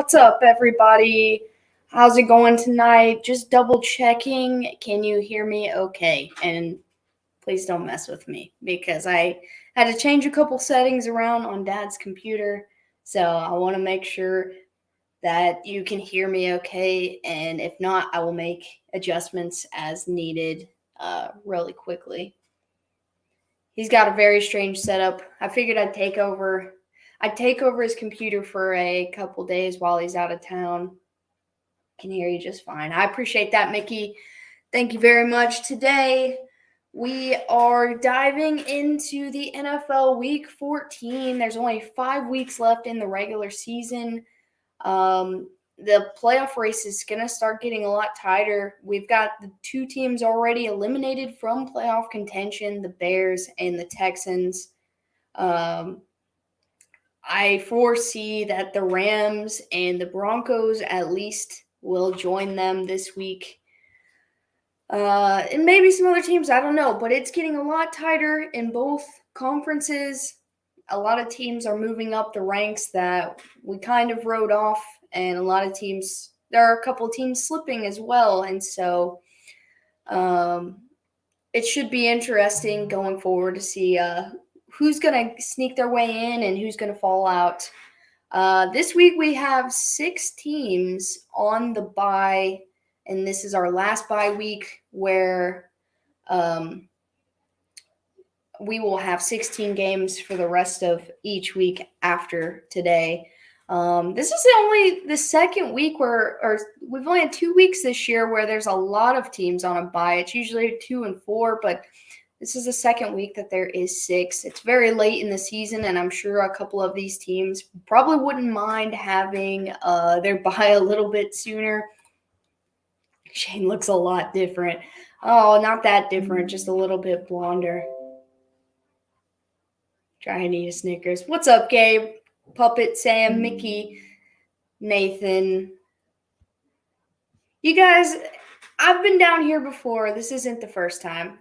What's up, everybody? How's it going tonight? Just double checking. Can you hear me okay? And please don't mess with me because I had to change a couple settings around on Dad's computer. So I want to make sure that you can hear me okay. And if not, I will make adjustments as needed really quickly. He's got a very strange setup. I figured I'd take over his computer for a couple days while he's out of town. I can hear you just fine. I appreciate that, Mickey. Thank you very much. Today, we are diving into the NFL Week 14. There's only 5 weeks left in the regular season. The playoff race is going to start getting a lot tighter. We've got the two teams already eliminated from playoff contention, the Bears and the Texans. I foresee that the Rams and the Broncos at least will join them this week. And maybe some other teams, I don't know. But it's getting a lot tighter in both conferences. A lot of teams are moving up the ranks that we kind of wrote off. And a lot of teams, there are a couple of teams slipping as well. And so it should be interesting going forward to see who's going to sneak their way in and who's going to fall out. This week we have 6 teams on the bye, and this is our last bye week where we will have 16 games for the rest of each week after today. This is only the second week or we've only had 2 weeks this year where there's a lot of teams on a bye. It's usually 2 and 4, but this is the second week that there is 6. It's very late in the season, and I'm sure a couple of these teams probably wouldn't mind having their bye a little bit sooner. Shane looks a lot different. Oh, not that different, just a little bit blonder. Trying to eat a Snickers. What's up, Gabe? Puppet, Sam, Mickey, Nathan. You guys, I've been down here before. This isn't the first time.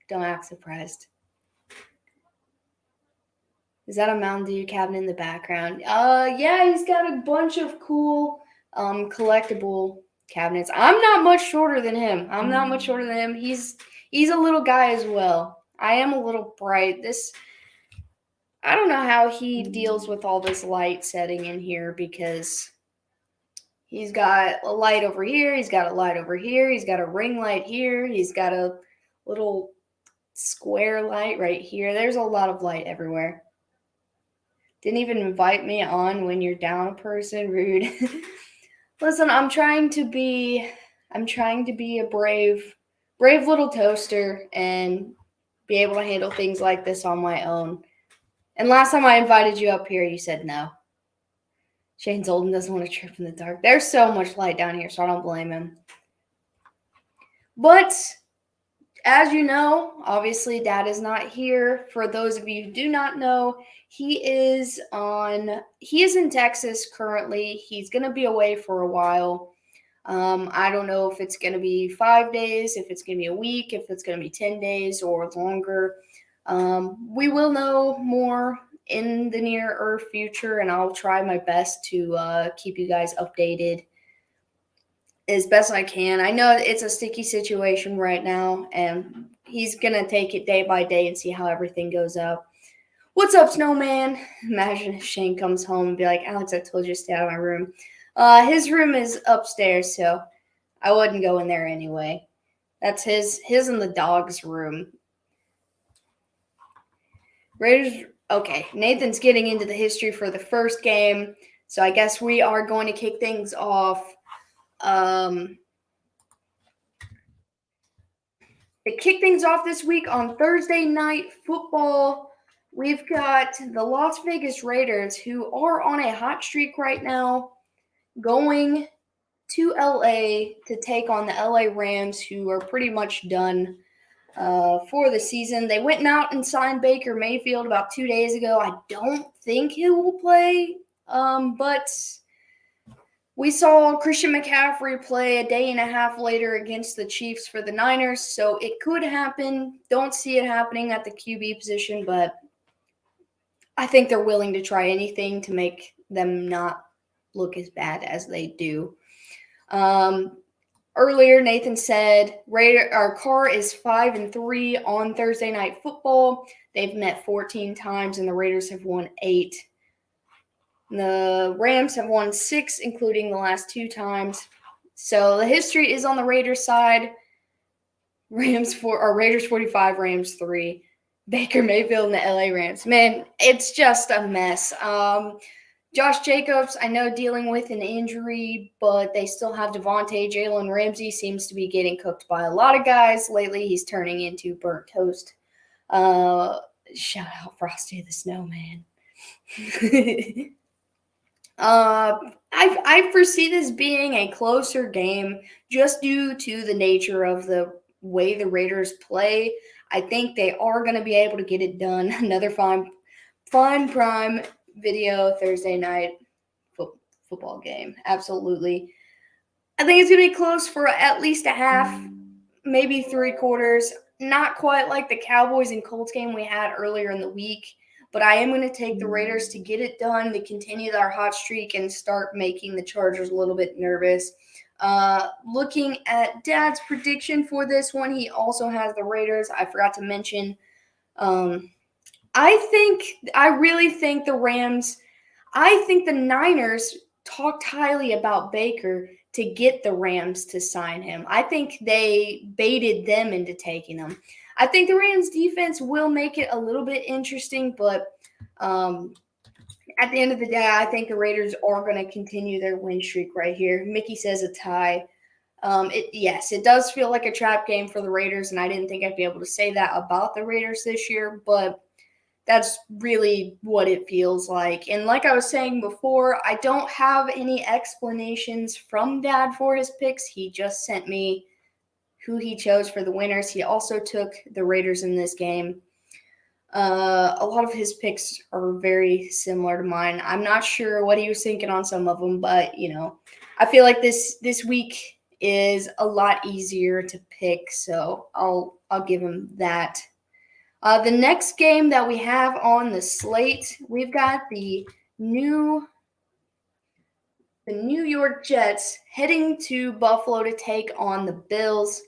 Don't act surprised. Is that a Mountain Dew cabinet in the background? Yeah, he's got a bunch of cool collectible cabinets. I'm not much shorter than him. He's a little guy as well. I am a little bright. I don't know how he deals with all this light setting in here because he's got a light over here. He's got a light over here. He's got a ring light here. He's got a little square light right here. There's a lot of light everywhere. Didn't even invite me on when you're down a person. Rude. Listen, I'm trying to be a brave little toaster and be able to handle things like this on my own. And last time I invited you up here, you said no. Shane's old and doesn't want to trip in the dark. There's so much light down here, so I don't blame him. But as you know, obviously Dad is not here. For those of you who do not know, he is in Texas currently. He's going to be away for a while. I don't know if it's going to be 5 days, if it's going to be a week, if it's going to be 10 days or longer. We will know more in the near future, and I'll try my best to keep you guys updated as best I can. I know it's a sticky situation right now, and he's going to take it day by day and see how everything goes up. What's up, Snowman? Imagine if Shane comes home and be like, Alex, I told you to stay out of my room. His room is upstairs, so I wouldn't go in there anyway. That's his and the dog's room. Raiders. Okay, Nathan's getting into the history for the first game, so I guess we are going to kick things off. They kick things off this week on Thursday Night Football. We've got the Las Vegas Raiders, who are on a hot streak right now, going to LA to take on the LA Rams, who are pretty much done for the season. They went out and signed Baker Mayfield about 2 days ago. I don't think he will play, but we saw Christian McCaffrey play a day and a half later against the Chiefs for the Niners, so it could happen. Don't see it happening at the QB position, but I think they're willing to try anything to make them not look as bad as they do. Earlier, Nathan said our Carr is 5-3 on Thursday Night Football. They've met 14 times, and the Raiders have won 8. The Rams have won 6, including the last 2 times. So the history is on the Raiders side. Raiders 45, Rams 3. Baker Mayfield and the LA Rams. Man, it's just a mess. Josh Jacobs, I know, dealing with an injury, but they still have Devontae. Jalen Ramsey seems to be getting cooked by a lot of guys. Lately, he's turning into burnt toast. Shout out Frosty the Snowman. I foresee this being a closer game just due to the nature of the way the Raiders play. I think they are going to be able to get it done. Another fine prime video Thursday night football game. Absolutely. I think it's going to be close for at least a half, maybe 3 quarters. Not quite like the Cowboys and Colts game we had earlier in the week, but I am going to take the Raiders to get it done, to continue their hot streak and start making the Chargers a little bit nervous. Looking at Dad's prediction for this one, he also has the Raiders. I forgot to mention I really think the Rams, I think the Niners talked highly about Baker to get the Rams to sign him. I think they baited them into taking him. I think the Rams defense will make it a little bit interesting, but at the end of the day, I think the Raiders are going to continue their win streak right here. Mickey says a tie. Yes, it does feel like a trap game for the Raiders, and I didn't think I'd be able to say that about the Raiders this year, but that's really what it feels like. And like I was saying before, I don't have any explanations from Dad for his picks. He just sent me who he chose for the winners. He also took the Raiders in this game. A lot of his picks are very similar to mine. I'm not sure what he was thinking on some of them, but, I feel like this week is a lot easier to pick, so I'll give him that. The next game that we have on the slate, we've got the New York Jets heading to Buffalo to take on the Bills.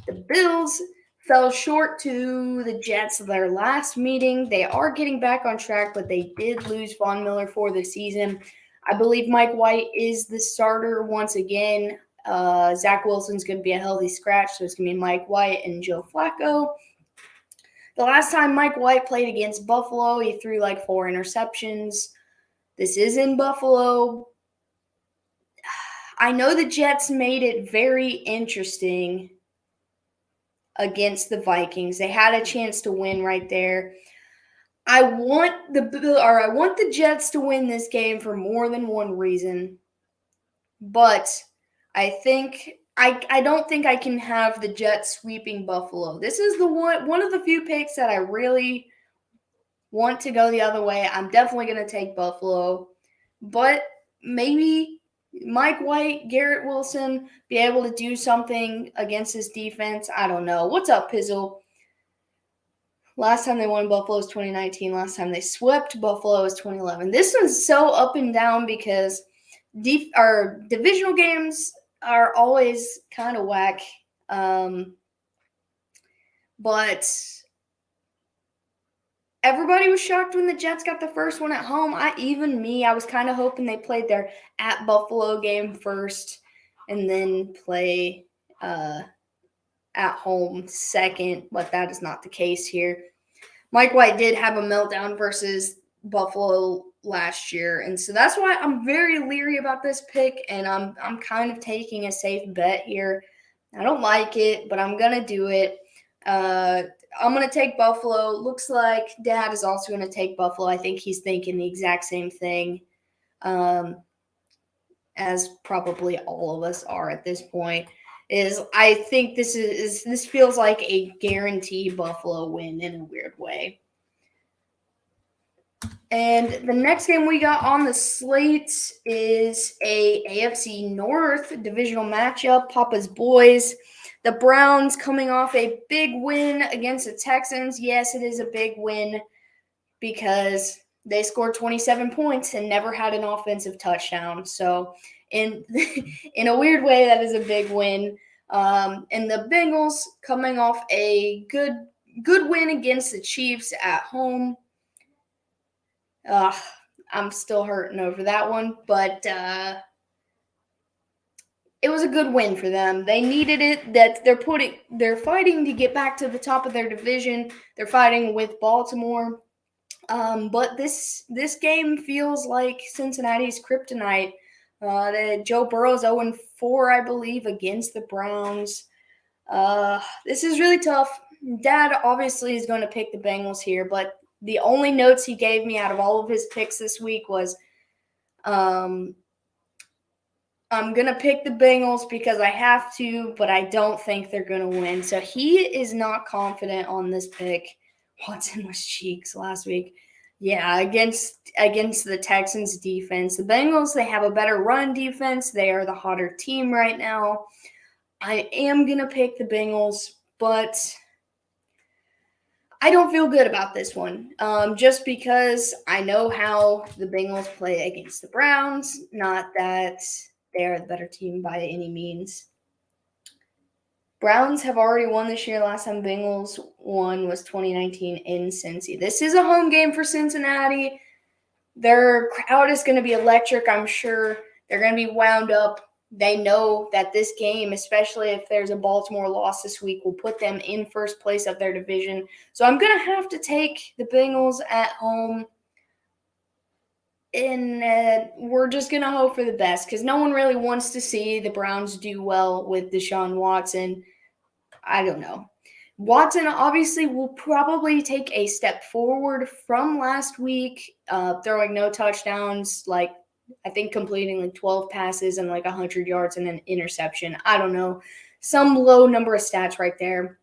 The Bills fell short to the Jets their last meeting. They are getting back on track, but they did lose Von Miller for the season. I believe Mike White is the starter once again. Zach Wilson's going to be a healthy scratch, so it's going to be Mike White and Joe Flacco. The last time Mike White played against Buffalo, he threw like 4 interceptions. This is in Buffalo. I know the Jets made it very interesting against the Vikings. They had a chance to win right there. I want the Jets to win this game for more than one reason, but I don't think I can have the Jets sweeping Buffalo. This is one of the few picks that I really want to go the other way. I'm definitely going to take Buffalo, but maybe Mike White, Garrett Wilson be able to do something against this defense. I don't know. What's up, Pizzle? Last time they won Buffalo was 2019. Last time they swept Buffalo was 2011. This one's so up and down because our divisional games are always kind of whack. But everybody was shocked when the Jets got the first one at home. I was kind of hoping they played their at Buffalo game first and then play at home second, but that is not the case here. Mike White did have a meltdown versus Buffalo last year, and so that's why I'm very leery about this pick, and I'm kind of taking a safe bet here. I don't like it, but I'm gonna do it. I'm gonna take Buffalo. Looks like Dad is also gonna take Buffalo. I think he's thinking the exact same thing, as probably all of us are at this point. I think this feels like a guaranteed Buffalo win in a weird way. And the next game we got on the slate is a AFC North divisional matchup. Papa's Boys. The Browns coming off a big win against the Texans. Yes, it is a big win because they scored 27 points and never had an offensive touchdown. So in in a weird way, that is a big win. And the Bengals coming off a good win against the Chiefs at home. I'm still hurting over that one, but it was a good win for them. They needed it. That they're fighting to get back to the top of their division. They're fighting with Baltimore. But this game feels like Cincinnati's kryptonite. Joe Burrow's 0-4, I believe, against the Browns. This is really tough. Dad obviously is going to pick the Bengals here, but the only notes he gave me out of all of his picks this week was, I'm going to pick the Bengals because I have to, but I don't think they're going to win. So he is not confident on this pick. Watson was cheeks last week. Yeah, against the Texans defense. The Bengals, they have a better run defense. They are the hotter team right now. I am going to pick the Bengals, but I don't feel good about this one. Just because I know how the Bengals play against the Browns. Not that they are the better team by any means. Browns have already won this year. Last time Bengals won was 2019 in Cincy. This is a home game for Cincinnati. Their crowd is going to be electric, I'm sure. They're going to be wound up. They know that this game, especially if there's a Baltimore loss this week, will put them in first place of their division. So I'm going to have to take the Bengals at home. And we're just going to hope for the best because no one really wants to see the Browns do well with Deshaun Watson. I don't know. Watson obviously will probably take a step forward from last week, throwing no touchdowns, like I think completing like 12 passes and like 100 yards and an interception. I don't know. Some low number of stats right there.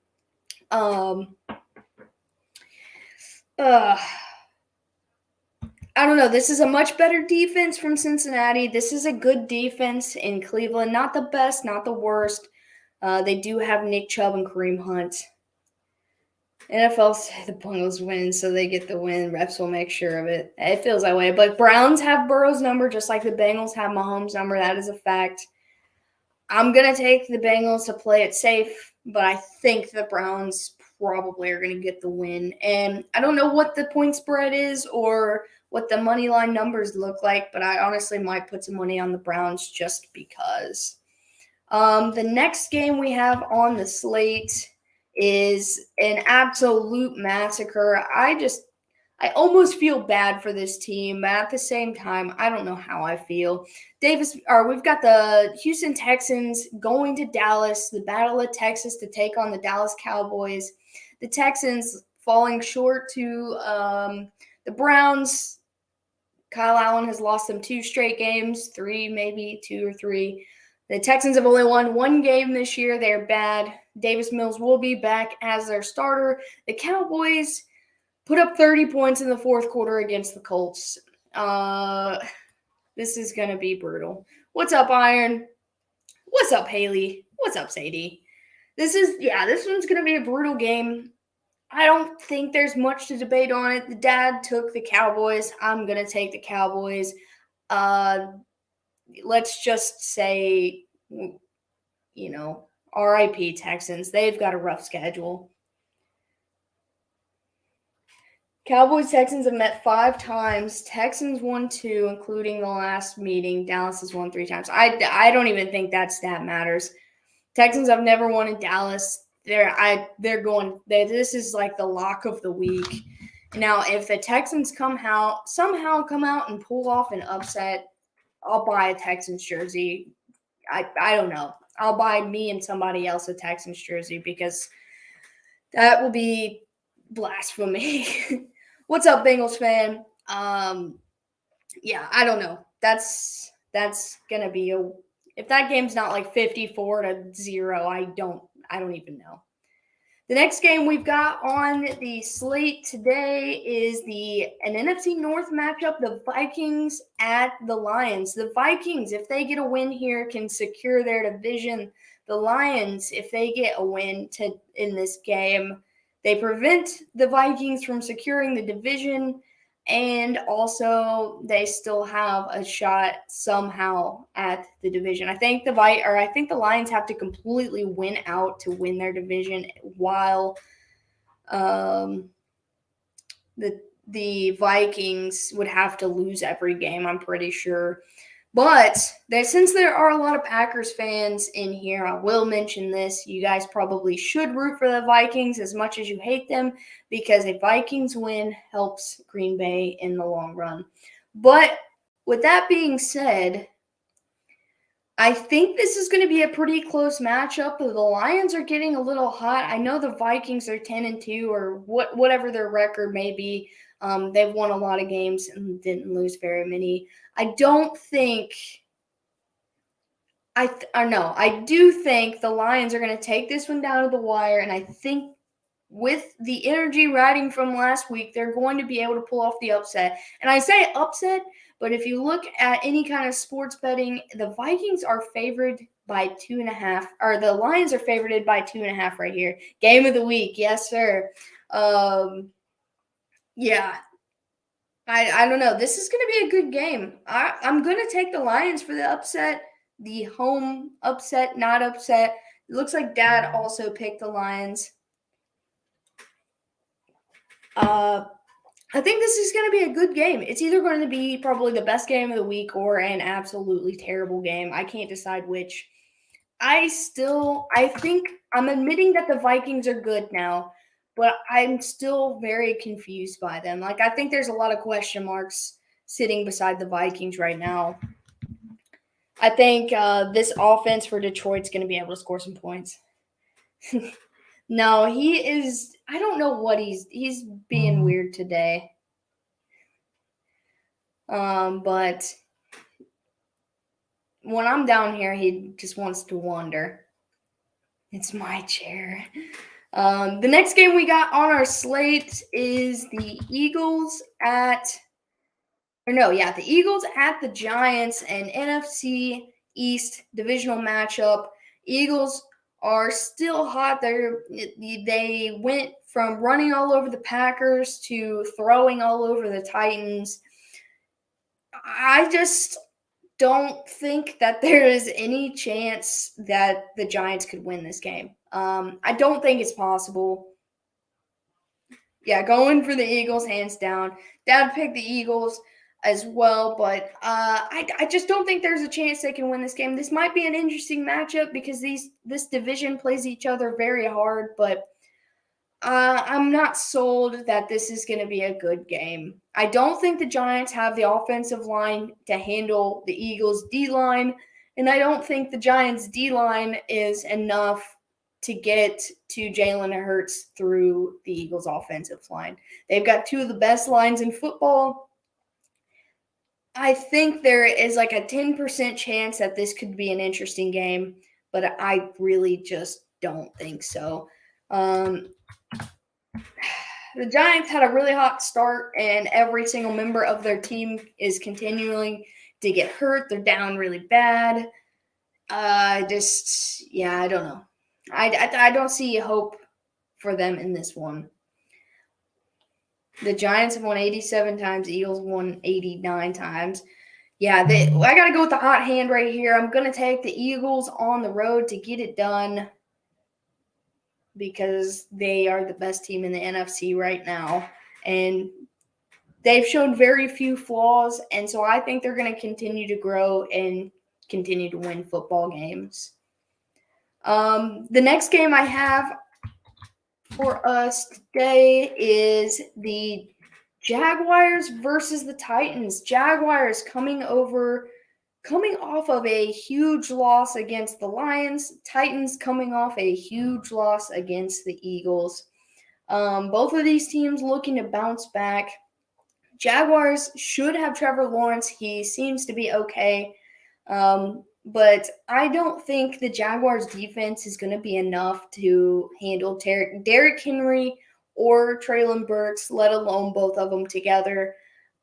I don't know. This is a much better defense from Cincinnati. This is a good defense in Cleveland. Not the best, not the worst. They do have Nick Chubb and Kareem Hunt. NFL said the Bengals win, so they get the win. Refs will make sure of it. It feels that way. But Browns have Burrow's number just like the Bengals have Mahomes' number. That is a fact. I'm going to take the Bengals to play it safe, but I think the Browns probably are going to get the win. And I don't know what the point spread is or what the money line numbers look like, but I honestly might put some money on the Browns just because. The next game we have on the slate is an absolute massacre. I almost feel bad for this team, but at the same time, I don't know how I feel. We've got the Houston Texans going to Dallas, the Battle of Texas to take on the Dallas Cowboys. The Texans falling short to the Browns. Kyle Allen has lost them 2 straight games, 3 maybe, 2 or 3. The Texans have only won 1 game this year. They're bad. Davis Mills will be back as their starter. The Cowboys put up 30 points in the fourth quarter against the Colts. This is going to be brutal. What's up, Iron? What's up, Haley? What's up, Sadie? This one's going to be a brutal game. I don't think there's much to debate on it. The dad took the Cowboys. I'm going to take the Cowboys. Let's just say, RIP Texans. They've got a rough schedule. Cowboys Texans have met 5 times. Texans won 2, including the last meeting. Dallas has won 3 times. I don't even think that stat matters. Texans have never won in Dallas. This is like the lock of the week. Now, if the Texans somehow come out and pull off an upset, I'll buy a Texans jersey. I don't know. I'll buy me and somebody else a Texans jersey because that will be blasphemy. What's up, Bengals fan? I don't know. That's gonna be if that game's not like 54-0, I don't even know. The next game we've got on the slate today is an NFC North matchup, the Vikings at the Lions. The Vikings, if they get a win here, can secure their division. The Lions, if they get a win in this game, they prevent the Vikings from securing the division. And also, they still have a shot somehow at the division. I think the Lions have to completely win out to win their division, while the Vikings would have to lose every game, I'm pretty sure. But since there are a lot of Packers fans in here, I will mention this. You guys probably should root for the Vikings as much as you hate them, because a Vikings win helps Green Bay in the long run. But with that being said, I think this is going to be a pretty close matchup. The Lions are getting a little hot. I know the Vikings are 10-2, or whatever their record may be. They've won a lot of games and didn't lose very many. I do think the Lions are going to take this one down to the wire, and I think with the energy riding from last week, they're going to be able to pull off the upset. And I say upset, but if you look at any kind of sports betting, the Vikings are favored by 2.5, or the Lions are favored by 2.5 right here. Game of the week, yes, sir. Yeah. I don't know. This is going to be a good game. I'm going to take the Lions for the upset, the home upset, not upset. It looks like Dad also picked the Lions. I think this is going to be a good game. It's either going to be probably the best game of the week or an absolutely terrible game. I can't decide which. I think I'm admitting that the Vikings are good now, but I'm still very confused by them. Like, I think there's a lot of question marks sitting beside the Vikings right now. I think this offense for Detroit's going to be able to score some points. No, he is. I don't know what he's being weird today. But when I'm down here, he just wants to wander. It's my chair. The next game we got on our slate is the Eagles at the Giants, an NFC East divisional matchup. Eagles are still hot. They went from running all over the Packers to throwing all over the Titans. I just don't think that there is any chance that the Giants could win this game. I don't think it's possible. Yeah, going for the Eagles, hands down. Dad picked the Eagles as well, but I just don't think there's a chance they can win this game. This might be an interesting matchup because this division plays each other very hard, but I'm not sold that this is going to be a good game. I don't think the Giants have the offensive line to handle the Eagles' D-line, and I don't think the Giants' D-line is enough to get to Jalen Hurts through the Eagles' offensive line. They've got two of the best lines in football. I think there is like a 10% chance that this could be an interesting game, but I really just don't think so. The Giants had a really hot start, and every single member of their team is continuing to get hurt. They're down really bad. I don't know. I don't see hope for them in this one. The Giants have won 87 times. The Eagles won 89 times. Yeah, I got to go with the hot hand right here. I'm going to take the Eagles on the road to get it done because they are the best team in the NFC right now. And they've shown very few flaws, and so I think they're going to continue to grow and continue to win football games. The next game I have for us today is the Jaguars versus the Titans. Jaguars coming off of a huge loss against the Lions. Titans coming off a huge loss against the Eagles. Both of these teams looking to bounce back. Jaguars should have Trevor Lawrence. He seems to be okay. But I don't think the Jaguars defense is going to be enough to handle Derrick Henry or Treylon Burks, let alone both of them together.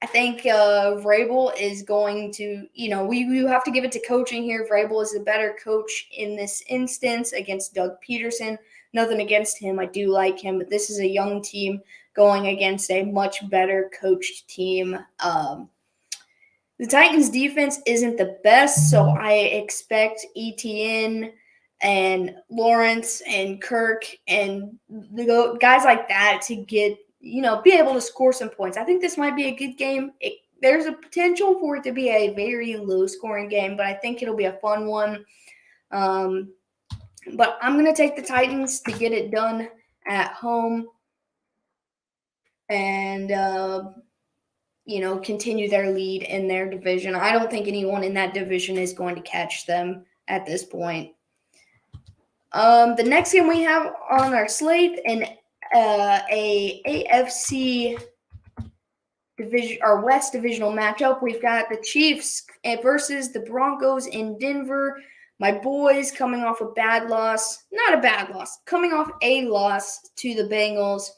I think Vrabel is going to, we have to give it to coaching here. Vrabel is a better coach in this instance against Doug Peterson. Nothing against him. I do like him, but this is a young team going against a much better coached team. The Titans' defense isn't the best, so I expect Etienne and Lawrence and Kirk and the guys like that to get, be able to score some points. I think this might be a good game. There's a potential for it to be a very low-scoring game, but I think it'll be a fun one. But I'm going to take the Titans to get it done at home and continue their lead in their division. I don't think anyone in that division is going to catch them at this point. The next game we have on our slate, a AFC division or West divisional matchup. We've got the Chiefs versus the Broncos in Denver. My boys coming off a bad loss, not a bad loss, coming off a loss to the Bengals,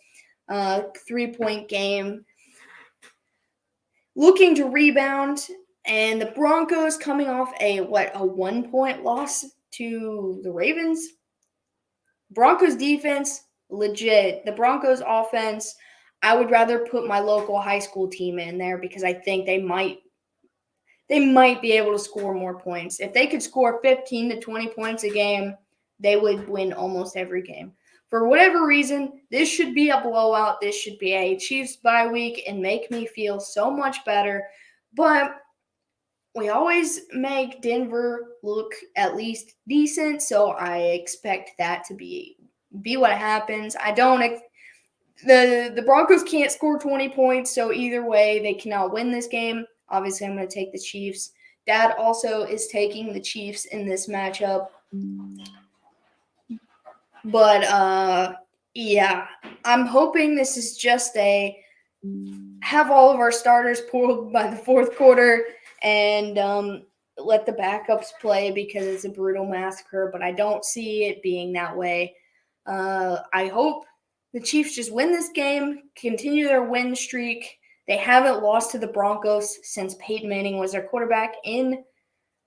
3-point game. Looking to rebound, and the Broncos coming off a 1-point loss to the Ravens. Broncos defense, legit. The Broncos offense, I would rather put my local high school team in there because I think they might be able to score more points. If they could score 15 to 20 points a game, they would win almost every game. For whatever reason, this should be a blowout. This should be a Chiefs bye week and make me feel so much better. But we always make Denver look at least decent, so I expect that to be what happens. The Broncos can't score 20 points, so either way, they cannot win this game. Obviously, I'm going to take the Chiefs. Dad also is taking the Chiefs in this matchup. But, yeah, I'm hoping this is just have all of our starters pulled by the fourth quarter and let the backups play because it's a brutal massacre, but I don't see it being that way. I hope the Chiefs just win this game, continue their win streak. They haven't lost to the Broncos since Peyton Manning was their quarterback in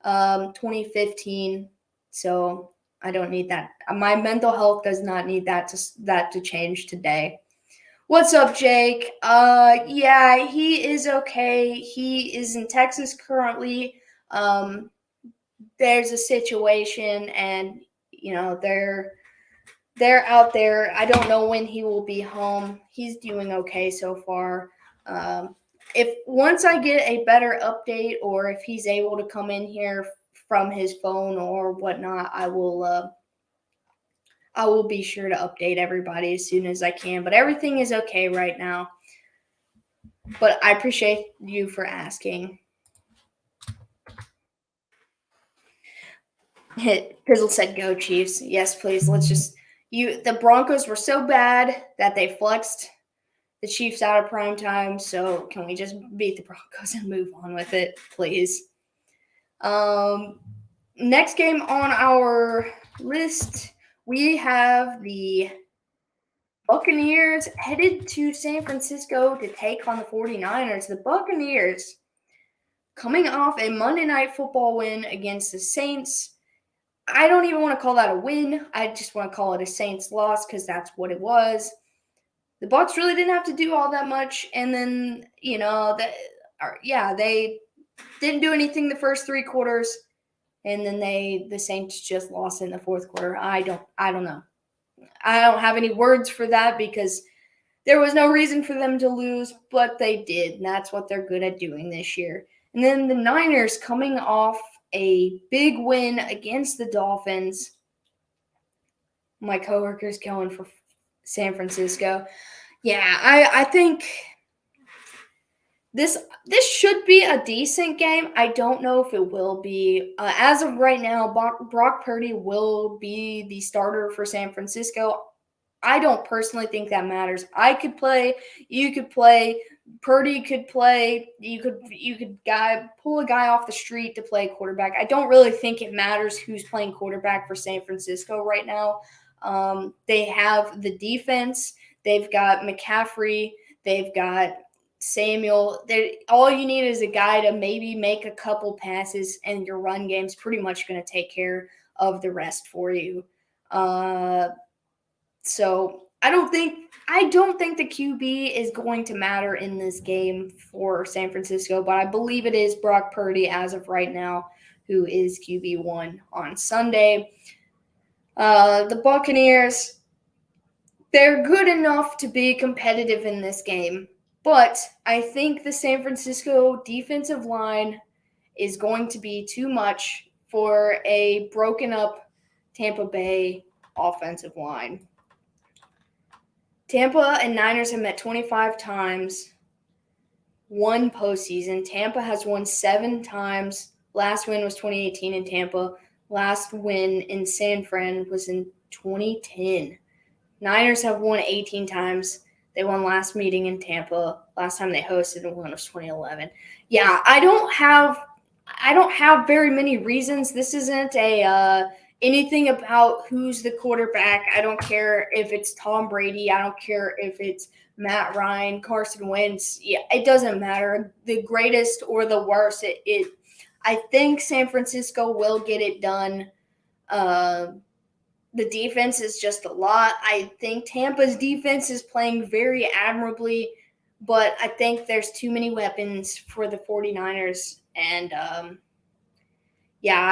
2015, so I don't need that. My mental health does not need that to change today. What's up, Jake? Yeah, he is okay. He is in Texas currently. There's a situation, and they're out there. I don't know when he will be home. He's doing okay so far. If once I get a better update, or if he's able to come in here from his phone or whatnot, I will be sure to update everybody as soon as I can. But everything is okay right now. But I appreciate you for asking. Pizzle said, "Go Chiefs." Yes, please. The Broncos were so bad that they flexed the Chiefs out of prime time. So can we just beat the Broncos and move on with it, please? Next game on our list, we have the Buccaneers headed to San Francisco to take on the 49ers. The Buccaneers coming off a Monday Night Football win against the Saints. I don't even want to call that a win. I just want to call it a Saints loss because that's what it was. The Bucs really didn't have to do all that much, and then they didn't do anything the first three quarters, and then the Saints just lost in the fourth quarter. I don't know. I don't have any words for that because there was no reason for them to lose, but they did, and that's what they're good at doing this year. And then the Niners coming off a big win against the Dolphins. My coworker's going for San Francisco. Yeah, I think this should be a decent game. I don't know if it will be. As of right now, Brock Purdy will be the starter for San Francisco. I don't personally think that matters. I could play, you could play, Purdy could play, you could pull a guy off the street to play quarterback. I don't really think it matters who's playing quarterback for San Francisco right now. They have the defense. They've got McCaffrey. They've got Samuel. All you need is a guy to maybe make a couple passes, and your run game's pretty much going to take care of the rest for you. So I don't think the QB is going to matter in this game for San Francisco, but I believe it is Brock Purdy as of right now, who is QB1 on Sunday. The Buccaneers, they're good enough to be competitive in this game, but I think the San Francisco defensive line is going to be too much for a broken up Tampa Bay offensive line. Tampa and Niners have met 25 times, won postseason. Tampa has won 7 times. Last win was 2018 in Tampa. Last win in San Fran was in 2010. Niners have won 18 times. They won last meeting in Tampa. Last time they hosted and won was 2011. Yeah, I don't have very many reasons. This isn't anything about who's the quarterback. I don't care if it's Tom Brady. I don't care if it's Matt Ryan, Carson Wentz. Yeah, it doesn't matter. The greatest or the worst. I think San Francisco will get it done. The defense is just a lot. I think Tampa's defense is playing very admirably, but I think there's too many weapons for the 49ers. And, I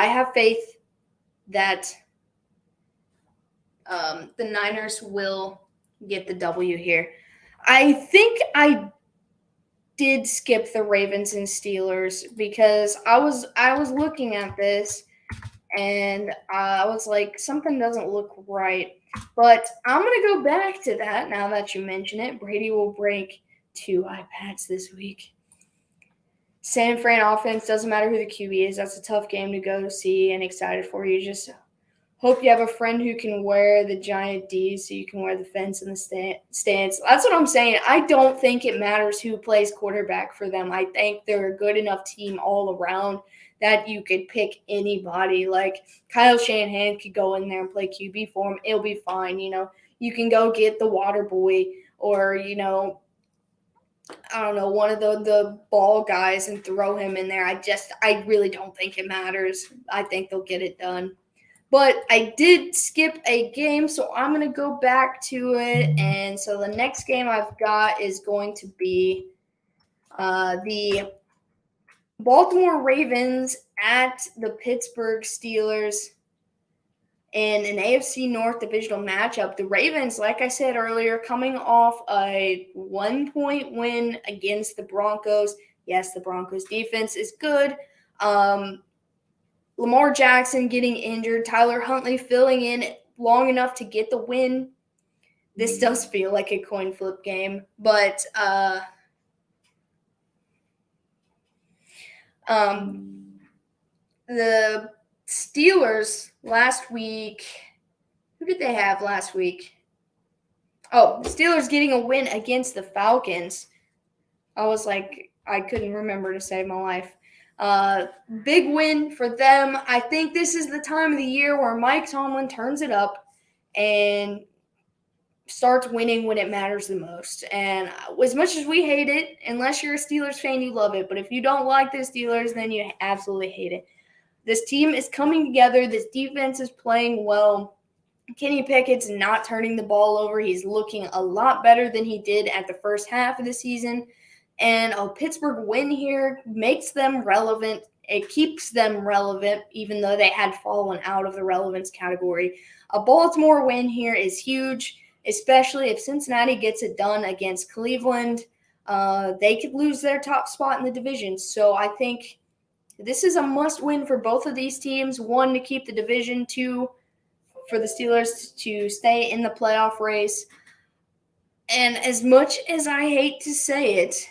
have faith that the Niners will get the W here. I think I did skip the Ravens and Steelers because I was looking at this and I was like, something doesn't look right. But I'm going to go back to that now that you mention it. Brady will break 2 iPads this week. San Fran offense, doesn't matter who the QB is. That's a tough game to go see and excited for you. Just hope you have a friend who can wear the giant D so you can wear the fence in the stands. That's what I'm saying. I don't think it matters who plays quarterback for them. I think they're a good enough team all around that you could pick anybody. Like Kyle Shanahan could go in there and play QB for him. It'll be fine. You can go get the water boy or, I don't know, one of the ball guys and throw him in there. I really don't think it matters. I think they'll get it done. But I did skip a game, so I'm going to go back to it. And so the next game I've got is going to be the Baltimore Ravens at the Pittsburgh Steelers in an AFC North divisional matchup. The Ravens, like I said earlier, coming off a 1-point win against the Broncos. Yes, the Broncos defense is good. Lamar Jackson getting injured, Tyler Huntley filling in long enough to get the win. This does feel like a coin flip game, but the Steelers last week, who did they have last week? Oh, the Steelers getting a win against the Falcons. I was like, I couldn't remember to save my life. Big win for them. I think this is the time of the year where Mike Tomlin turns it up and starts winning when it matters the most. And as much as we hate it, unless you're a Steelers fan, you love it. But if you don't like the Steelers, then you absolutely hate it. This team is coming together. This defense is playing well. Kenny Pickett's not turning the ball over. He's looking a lot better than he did at the first half of the season. And a Pittsburgh win here makes them relevant. It keeps them relevant, even though they had fallen out of the relevance category. A Baltimore win here is huge, especially if Cincinnati gets it done against Cleveland. They could lose their top spot in the division. So I think this is a must-win for both of these teams. 1, to keep the division. 2, for the Steelers to stay in the playoff race. And as much as I hate to say it,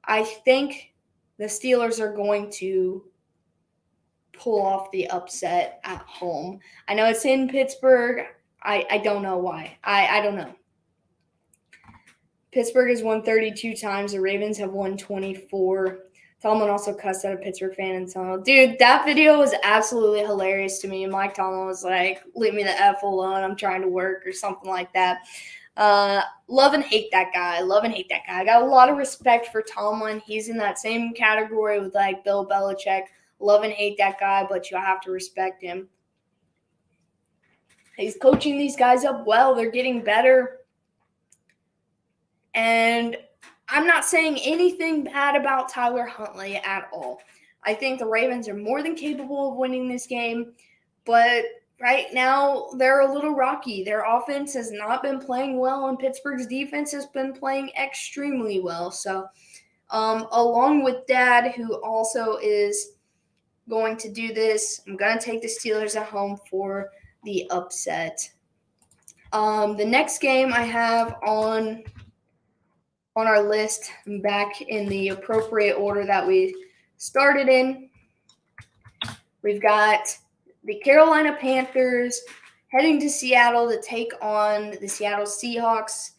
I think the Steelers are going to pull off the upset at home. I know it's in Pittsburgh. I don't know why. I don't know. Pittsburgh has won 32 times. The Ravens have won 24. Tomlin also cussed at a Pittsburgh fan and told, dude, that video was absolutely hilarious to me. And Mike Tomlin was like, leave me the F alone. I'm trying to work or something like that. Love and hate that guy. I got a lot of respect for Tomlin. He's in that same category with like Bill Belichick. Love and hate that guy, but you have to respect him. He's coaching these guys up well. They're getting better. And I'm not saying anything bad about Tyler Huntley at all. I think the Ravens are more than capable of winning this game, but right now they're a little rocky. Their offense has not been playing well, and Pittsburgh's defense has been playing extremely well. So, along with Dad, who also is going to do this, I'm going to take the Steelers at home for the upset. The next game I have on our list, back in the appropriate order that we started in. We've got the Carolina Panthers heading to Seattle to take on the Seattle Seahawks.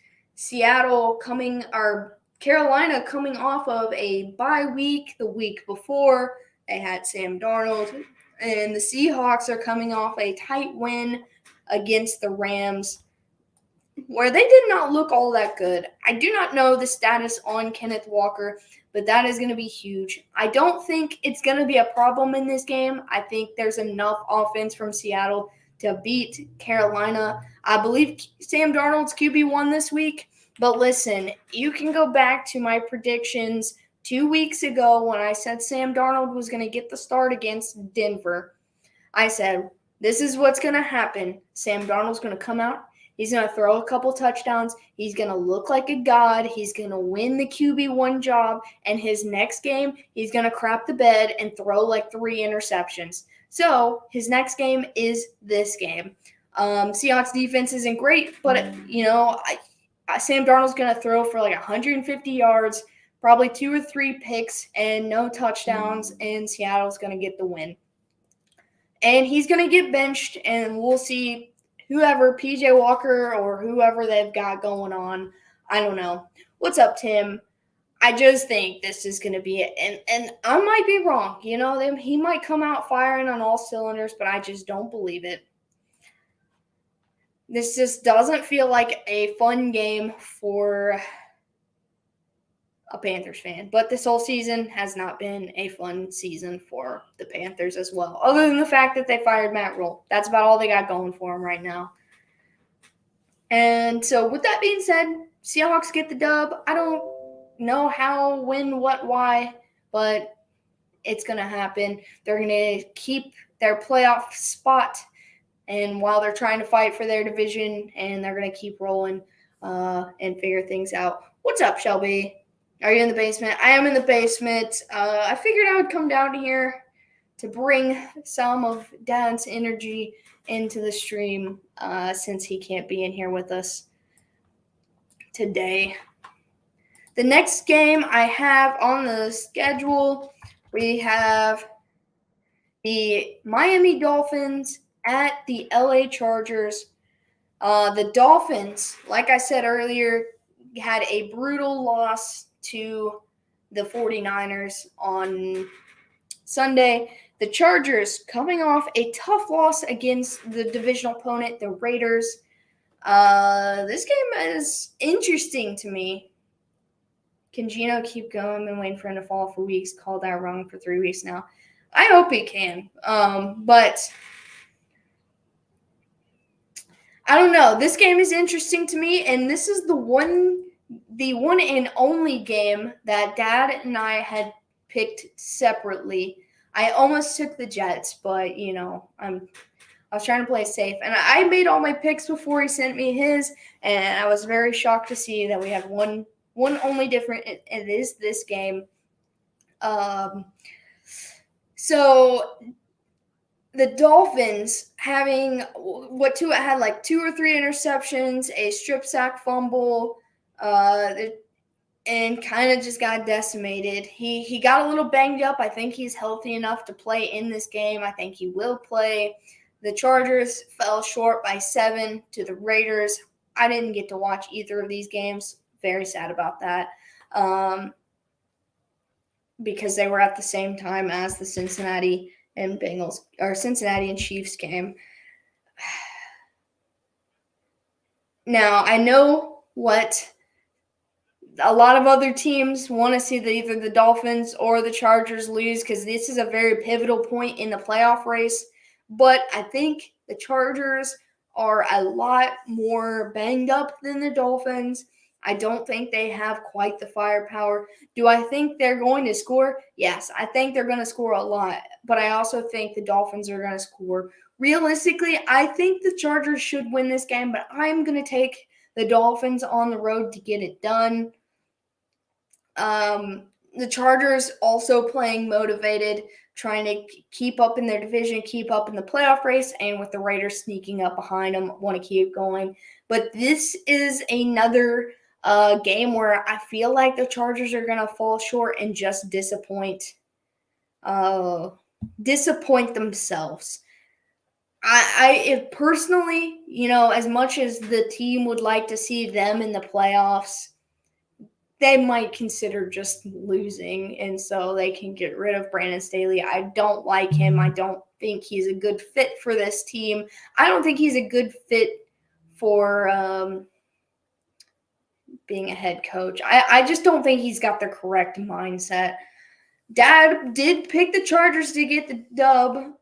Carolina coming off of a bye week the week before. They had Sam Darnold, and the Seahawks are coming off a tight win against the Rams, where they did not look all that good. I do not know the status on Kenneth Walker, but that is going to be huge. I don't think it's going to be a problem in this game. I think there's enough offense from Seattle to beat Carolina. I believe Sam Darnold's QB1 this week, but listen, you can go back to my predictions 2 weeks ago when I said Sam Darnold was going to get the start against Denver. I said, this is what's going to happen. Sam Darnold's going to come out. He's going to throw a couple touchdowns. He's going to look like a god. He's going to win the QB1 job. And his next game, he's going to crap the bed and throw like 3 interceptions. So his next game is this game. Seahawks defense isn't great, but, Sam Darnold's going to throw for like 150 yards, probably 2 or 3 picks, and no touchdowns, and Seattle's going to get the win. And he's going to get benched, and we'll see whoever, PJ Walker or whoever they've got going on. I don't know. What's up, Tim? I just think this is going to be it. And I might be wrong. He might come out firing on all cylinders, but I just don't believe it. This just doesn't feel like a fun game for a Panthers fan. But this whole season has not been a fun season for the Panthers as well, other than the fact that they fired Matt Rule. That's about all they got going for them right now. And so with that being said, Seahawks get the dub. I don't know how, when, what, why, but it's going to happen. They're going to keep their playoff spot, and while they're trying to fight for their division, and they're going to keep rolling and figure things out. What's up, Shelby? Are you in the basement? I am in the basement. I figured I would come down here to bring some of Dad's energy into the stream since he can't be in here with us today. The next game I have on the schedule, we have the Miami Dolphins at the LA Chargers. The Dolphins, like I said earlier, had a brutal loss to the 49ers on Sunday. The Chargers coming off a tough loss against the divisional opponent, the Raiders. This game is interesting to me. Can Gino keep going? Been waiting for him to fall for weeks. Called that wrong for 3 weeks now. I hope he can. But I don't know. This game is interesting to me, and this is the one and only game that Dad and I had picked separately. I almost took the Jets, but I was trying to play safe, and I made all my picks before he sent me his, and I was very shocked to see that we had one only different. It is this game. So the Dolphins having what Tua had, like 2 or 3 interceptions, a strip sack fumble, and kind of just got decimated. He got a little banged up. I think he's healthy enough to play in this game. I think he will play. The Chargers fell short by 7 to the Raiders. I didn't get to watch either of these games. Very sad about that. Because they were at the same time as the Cincinnati and Chiefs game. Now, I know what a lot of other teams want to see that either the Dolphins or the Chargers lose because this is a very pivotal point in the playoff race. But I think the Chargers are a lot more banged up than the Dolphins. I don't think they have quite the firepower. Do I think they're going to score? Yes, I think they're going to score a lot. But I also think the Dolphins are going to score. Realistically, I think the Chargers should win this game, but I'm going to take the Dolphins on the road to get it done. The Chargers also playing motivated, trying to keep up in their division, keep up in the playoff race, and with the Raiders sneaking up behind them, want to keep going. But this is another game where I feel like the Chargers are going to fall short and just disappoint themselves. If personally, as much as the team would like to see them in the playoffs, they might consider just losing, and so they can get rid of Brandon Staley. I don't like him. I don't think he's a good fit for this team. I don't think he's a good fit for being a head coach. I just don't think he's got the correct mindset. Dad did pick the Chargers to get the dub.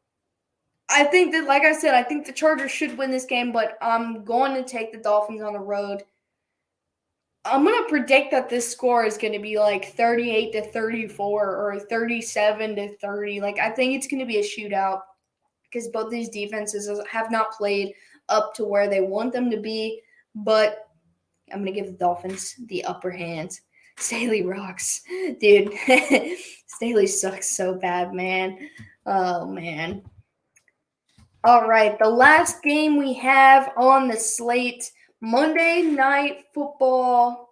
I think that, like I said, I think the Chargers should win this game, but I'm going to take the Dolphins on the road. I'm going to predict that this score is going to be like 38-34 or 37-30. Like, I think it's going to be a shootout because both these defenses have not played up to where they want them to be. But I'm going to give the Dolphins the upper hand. Staley rocks. Dude, Staley sucks so bad, man. Oh, man. All right, the last game we have on the slate, Monday Night Football.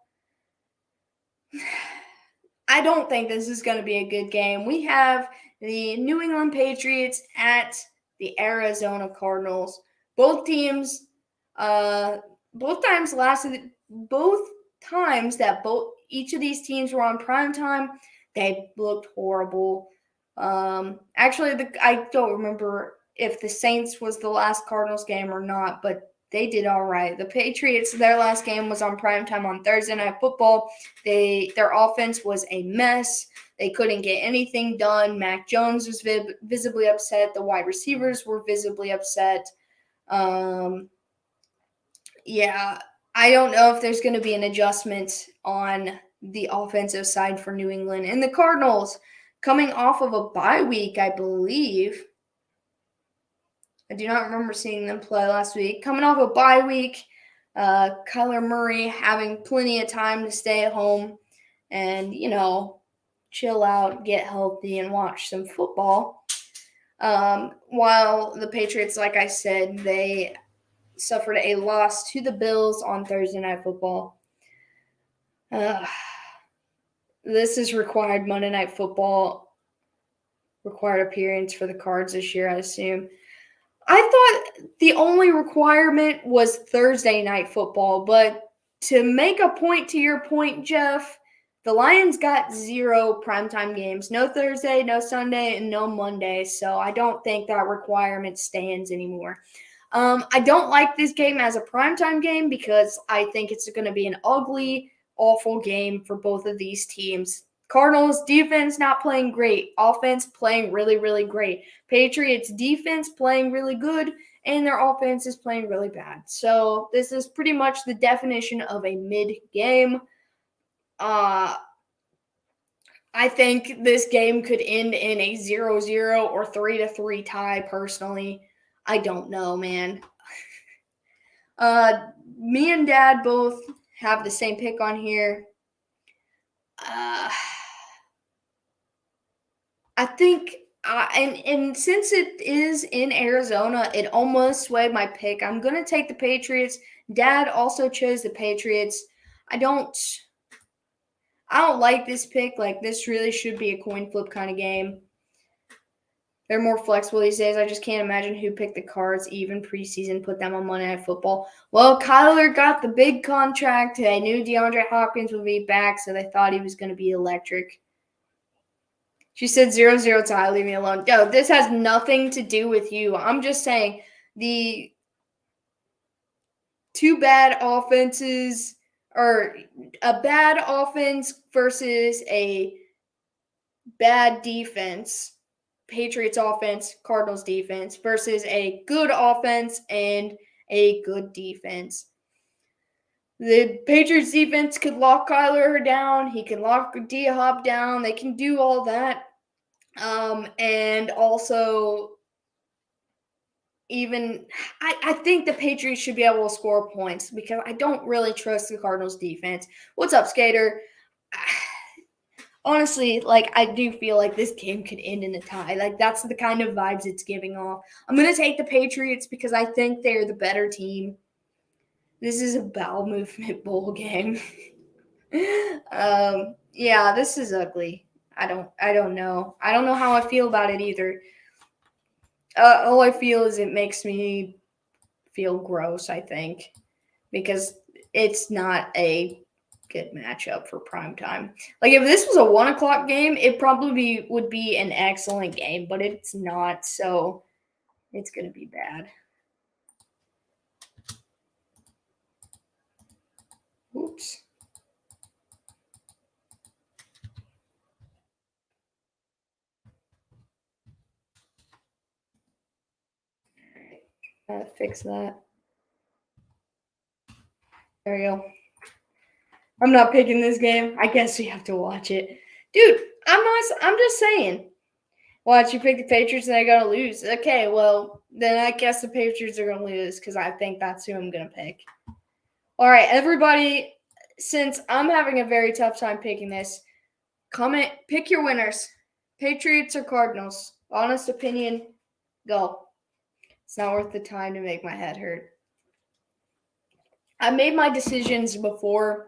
I don't think this is going to be a good game. We have the New England Patriots at the Arizona Cardinals. Both times that each of these teams were on primetime, they looked horrible. Actually, I don't remember if the Saints was the last Cardinals game or not, but they did all right. The Patriots, their last game was on primetime on Thursday Night Football. Their offense was a mess. They couldn't get anything done. Mac Jones was visibly upset. The wide receivers were visibly upset. Yeah, I don't know if there's going to be an adjustment on the offensive side for New England. And the Cardinals, coming off of a bye week, I believe. I do not remember seeing them play last week. Coming off a bye week, Kyler Murray having plenty of time to stay at home and, chill out, get healthy, and watch some football. While the Patriots, like I said, they suffered a loss to the Bills on Thursday Night Football. This is required Monday Night Football, required appearance for the Cards this year, I assume. I thought the only requirement was Thursday Night Football, but to make a point to your point, Jeff, the Lions got 0 primetime games. No Thursday, no Sunday, and no Monday, so I don't think that requirement stands anymore. I don't like this game as a primetime game because I think it's going to be an ugly, awful game for both of these teams. Cardinals defense not playing great. Offense playing really, really great. Patriots defense playing really good. And their offense is playing really bad. So this is pretty much the definition of a mid-game. I think this game could end in a 0-0 or 3-3 tie, personally. I don't know, man. Me and Dad both have the same pick on here. I think, and since it is in Arizona, it almost swayed my pick. I'm going to take the Patriots. Dad also chose the Patriots. I don't like this pick. Like, this really should be a coin flip kind of game. They're more flexible these days. I just can't imagine who picked the Cards even preseason, put them on Monday Night Football. Well, Kyler got the big contract. They knew DeAndre Hopkins would be back, so they thought he was going to be electric. She said 0-0 tie, leave me alone. Yo, this has nothing to do with you. I'm just saying to two bad offenses, or a bad offense versus a bad defense. Patriots offense, Cardinals defense versus a good offense and a good defense. The Patriots defense could lock Kyler down. He can lock D-Hop down. They can do all that. And also, even I think the Patriots should be able to score points because I don't really trust the Cardinals defense. What's up, Skater? Honestly, like, I do feel like this game could end in a tie. Like, that's the kind of vibes it's giving off. I'm going to take the Patriots because I think they're the better team. This is a bowel movement bowl game. Yeah, this is ugly. I don't know. I don't know how I feel about it either. All I feel is it makes me feel gross, I think, because it's not a good matchup for prime time. Like, if this was a 1:00 game, it probably would be an excellent game, but it's not, so it's going to be bad. Oops. All right. Gotta fix that. There we go. I'm not picking this game. I guess we have to watch it. Dude, I'm just saying. Watch, you pick the Patriots and they're going to lose. Okay, well, then I guess the Patriots are going to lose because I think that's who I'm going to pick. All right, everybody, since I'm having a very tough time picking this, comment, pick your winners. Patriots or Cardinals? Honest opinion, go. It's not worth the time to make my head hurt. I made my decisions before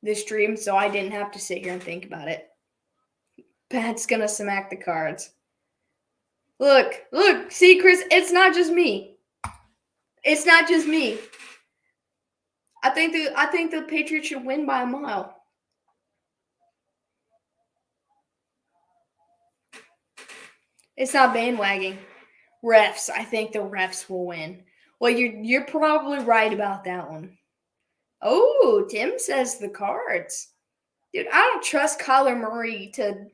this stream, so I didn't have to sit here and think about it. Pat's gonna smack the Cards. Look, see, Chris, it's not just me. It's not just me. I think the Patriots should win by a mile. It's not bandwagoning. Refs, I think the refs will win. Well, you're probably right about that one. Oh, Tim says the Cards. Dude, I don't trust Kyler Murray to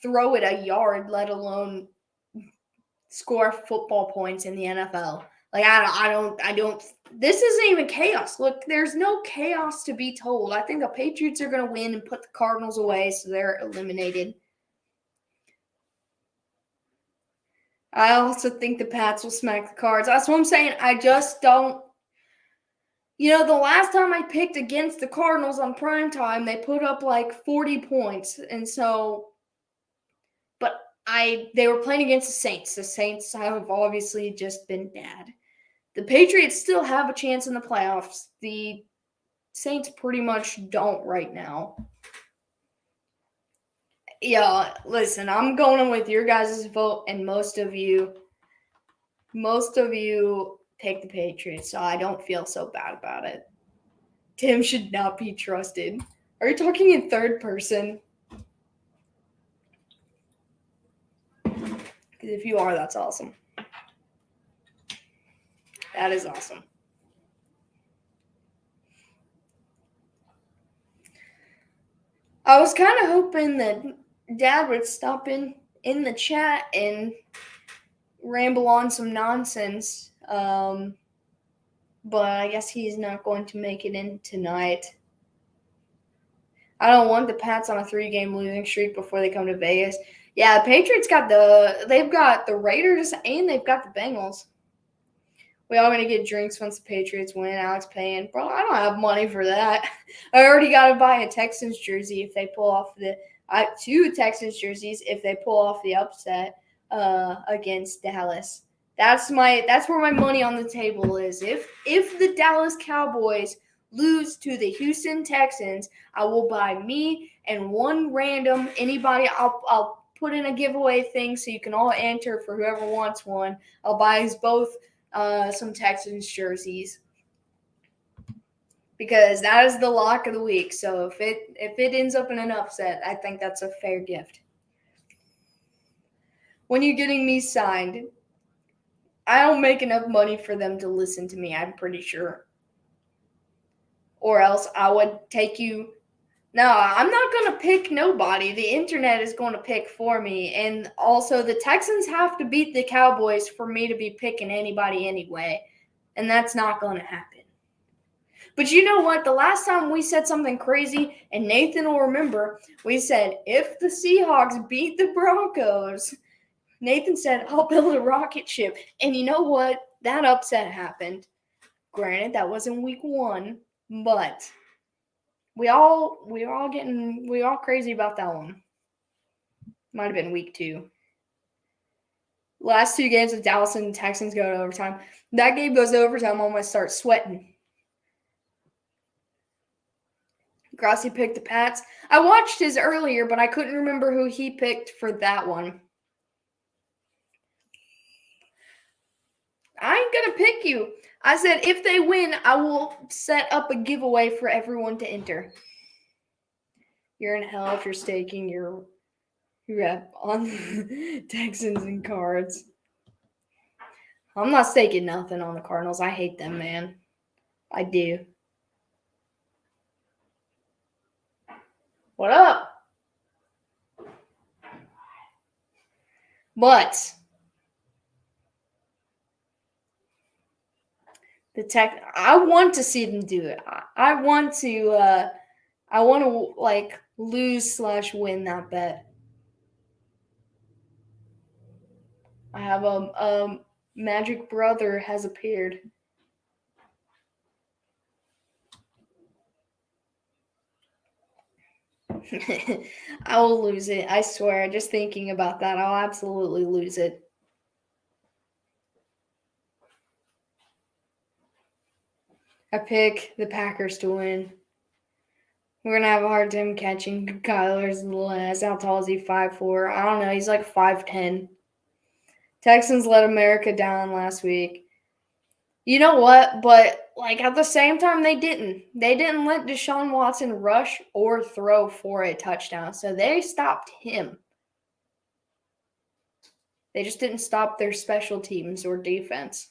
throw it a yard, let alone score football points in the NFL. Like, I don't. This isn't even chaos. Look, there's no chaos to be told. I think the Patriots are going to win and put the Cardinals away, so they're eliminated. I also think the Pats will smack the Cards. That's what I'm saying. I just don't. The last time I picked against the Cardinals on primetime, they put up like 40 points. And so, but they were playing against the Saints. The Saints have obviously just been bad. The Patriots still have a chance in the playoffs. The Saints pretty much don't right now. Yeah, listen, I'm going with your guys' vote, and most of you pick the Patriots, so I don't feel so bad about it. Tim should not be trusted. Are you talking in third person? Because if you are, that's awesome. That is awesome. I was kind of hoping that Dad would stop in the chat and ramble on some nonsense, but I guess he's not going to make it in tonight. I don't want the Pats on a 3-game losing streak before they come to Vegas. Yeah, the Patriots they've got the Raiders and they've got the Bengals. We all gonna get drinks once the Patriots win. Alex paying, bro. I don't have money for that. I already got to buy a Texans jersey if they pull off two Texans jerseys if they pull off the upset against Dallas. That's where my money on the table is. If the Dallas Cowboys lose to the Houston Texans, I will buy me and one random anybody. I'll put in a giveaway thing so you can all enter for whoever wants one. I'll buy us both some Texans jerseys because that is the lock of the week. So if it ends up in an upset, I think that's a fair gift. When you're getting me signed, I don't make enough money for them to listen to me, I'm pretty sure. or else I would take you. No, I'm not going to pick nobody. The internet is going to pick for me. And also, the Texans have to beat the Cowboys for me to be picking anybody anyway. And that's not going to happen. But you know what? The last time we said something crazy, and Nathan will remember, we said, if the Seahawks beat the Broncos, Nathan said, I'll build a rocket ship. And you know what? That upset happened. Granted, that wasn't week 1, but we all crazy about that one. Might have been week 2. Last 2 games of Dallas and Texans go to overtime. That game goes to overtime, I'm gonna start sweating. Grassi picked the Pats. I watched his earlier, but I couldn't remember who he picked for that one. I ain't gonna pick you. I said if they win, I will set up a giveaway for everyone to enter. You're in hell if you're staking your rep on Texans and Cards. I'm not staking nothing on the Cardinals. I hate them, man. I do. What up? But I want to see them do it. I want to like lose/win that bet. I have a magic brother has appeared. I will lose it. I swear. Just thinking about that, I'll absolutely lose it. I pick the Packers to win. We're going to have a hard time catching Kyler's last. How tall is he? 5'4". I don't know. He's like 5'10". Texans let America down last week. You know what? But, like, at the same time, they didn't. They didn't let Deshaun Watson rush or throw for a touchdown. So they stopped him. They just didn't stop their special teams or defense.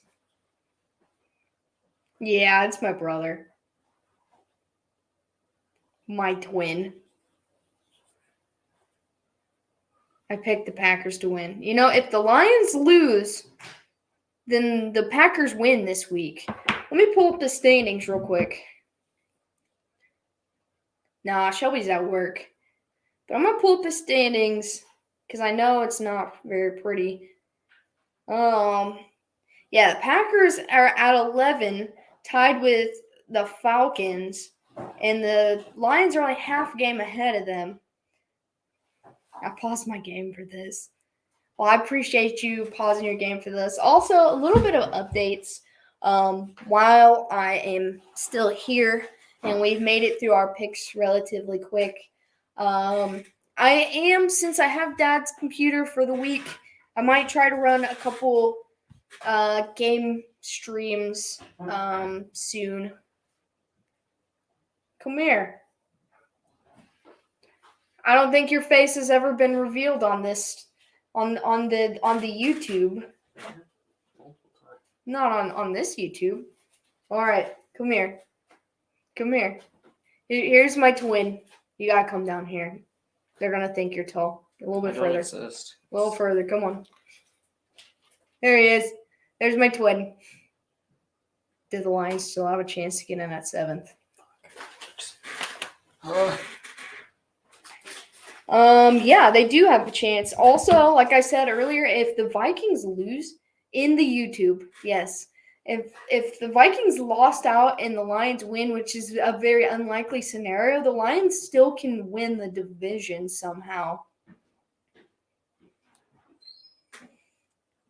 Yeah, it's my brother. My twin. I picked the Packers to win. You know, if the Lions lose, then the Packers win this week. Let me pull up the standings real quick. Nah, Shelby's at work. But I'm going to pull up the standings because I know it's not very pretty. Yeah, the Packers are at 11, tied with the Falcons, and the Lions are only half a game ahead of them. I paused my game for this. Well, I appreciate you pausing your game for this. Also, a little bit of updates while I am still here, and we've made it through our picks relatively quick. Since I have Dad's computer for the week, I might try to run a couple game streams soon. Come here. I don't think your face has ever been revealed on this on the YouTube. Not on this YouTube. All right, come here. Come here. Here's my twin. You gotta come down here. They're gonna think you're tall. A little bit further. A little further. Come on. There he is. There's my twin. Do the Lions still have a chance to get in at 7th? Yeah, they do have a chance. Also, like I said earlier, if the Vikings lose in the YouTube, yes. If the Vikings lost out and the Lions win, which is a very unlikely scenario, the Lions still can win the division somehow.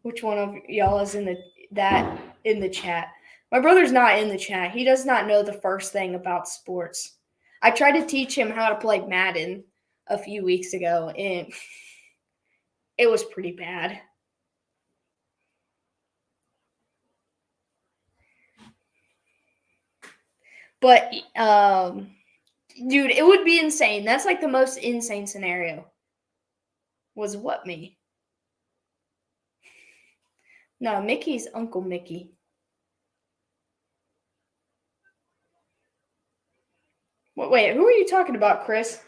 Which one of y'all is in the chat? My brother's not in the chat. He does not know the first thing about sports. I tried to teach him how to play Madden a few weeks ago, and it was pretty bad. But, dude, it would be insane. That's like the most insane scenario. Was what me? No, Mickey's Uncle Mickey. Wait, who are you talking about, Chris?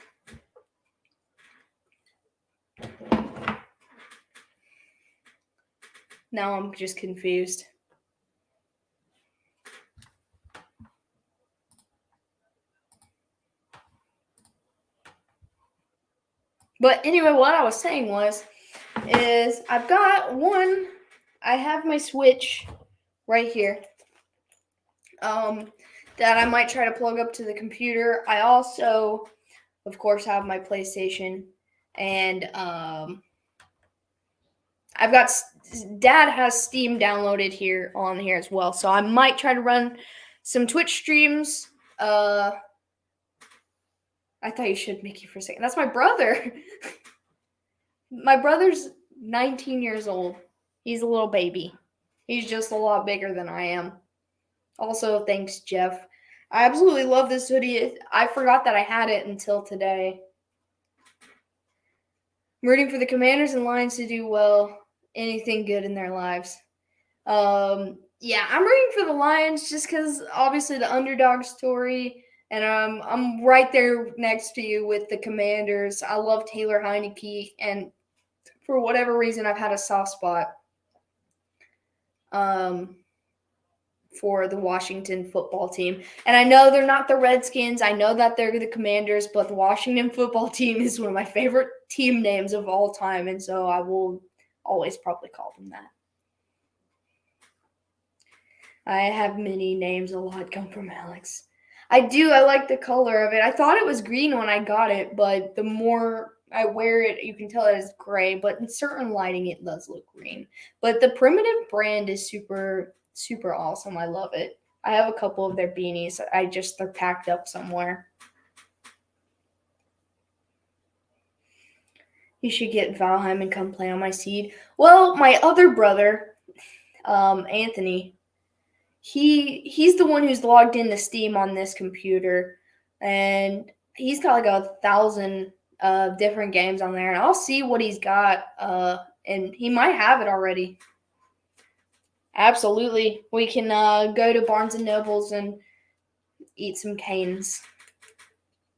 Now I'm just confused. But anyway, what I was saying is I have my Switch right here. That I might try to plug up to the computer. I also, of course, have my PlayStation, and I've got Dad has Steam downloaded here on here as well, so I might try to run some Twitch streams. I thought you should, Mickey, for a second. That's my brother. My brother's 19 years old. He's a little baby. He's just a lot bigger than I am. Also, thanks, Jeff. I absolutely love this hoodie. I forgot that I had it until today. I'm rooting for the Commanders and Lions to do well, anything good in their lives. Yeah, I'm rooting for the Lions just because obviously the underdog story, and I'm right there next to you with the Commanders. I love Taylor Heineke, and for whatever reason, I've had a soft spot for the Washington football team. And I know they're not the Redskins. I know that they're the Commanders, but the Washington football team is one of my favorite team names of all time, and so I will always probably call them that. I have many names. A lot come from Alex. I do. I like the color of it. I thought it was green when I got it, but the more I wear it, you can tell it is gray, but in certain lighting, it does look green. But the Primitive brand is super, super awesome. I love it. I have a couple of their beanies. They're packed up somewhere. You should get Valheim and come play on my seed. Well, my other brother, Anthony, he's the one who's logged into Steam on this computer, and he's got like 1,000 different games on there, and I'll see what he's got, and he might have it already. Absolutely. We can go to Barnes & Nobles and eat some canes.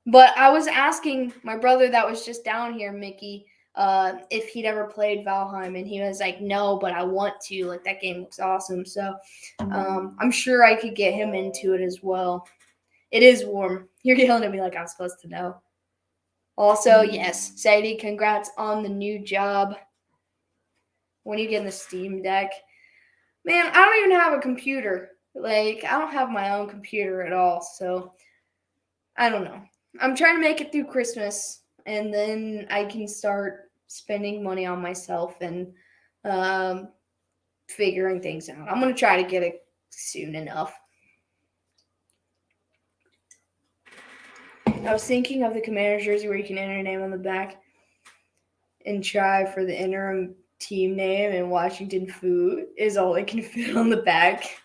But I was asking my brother that was just down here, Mickey, if he'd ever played Valheim, and he was like, no, but I want to. Like, that game looks awesome. So I'm sure I could get him into it as well. It is warm. You're yelling at me like I'm supposed to know. Also, yes, Sadie, congrats on the new job. When you get in the Steam Deck. Man, I don't even have a computer. Like, I don't have my own computer at all. So, I don't know. I'm trying to make it through Christmas, and then I can start spending money on myself and figuring things out. I'm going to try to get it soon enough. I was thinking of the Commanders jersey where you can enter your name on the back and try for the interim team name, and Washington food is all it can fit on the back.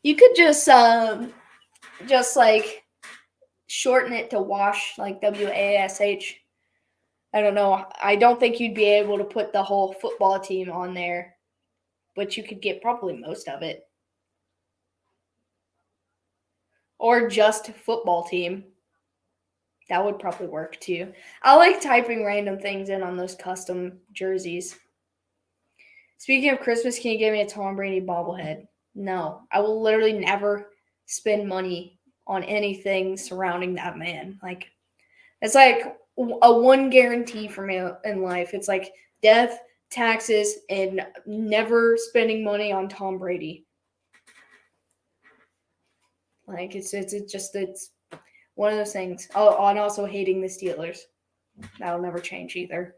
You could just like shorten it to Wash, like WASH. I don't know. I don't think you'd be able to put the whole football team on there, but you could get probably most of it. Or just football team. That would probably work too. I like typing random things in on those custom jerseys. Speaking of Christmas, can you give me a Tom Brady bobblehead? No, I will literally never spend money on anything surrounding that man. Like, it's like a one guarantee for me in life. It's like death, taxes, and never spending money on Tom Brady. Like, it's one of those things. Oh, and also hating the Steelers. That'll never change either.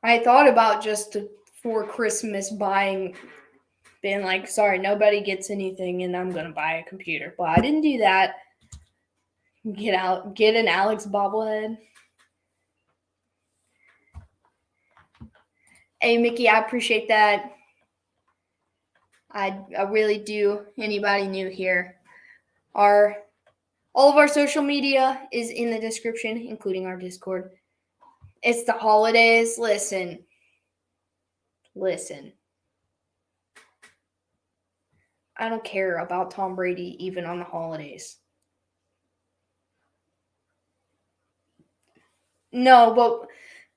I thought about just for Christmas being like, sorry, nobody gets anything, and I'm going to buy a computer. But I didn't do that. Get an Alex bobblehead. Hey, Mickey, I appreciate that. I really do. Anybody new here? All of our social media is in the description, including our Discord. It's the holidays. Listen. I don't care about Tom Brady even on the holidays. No, but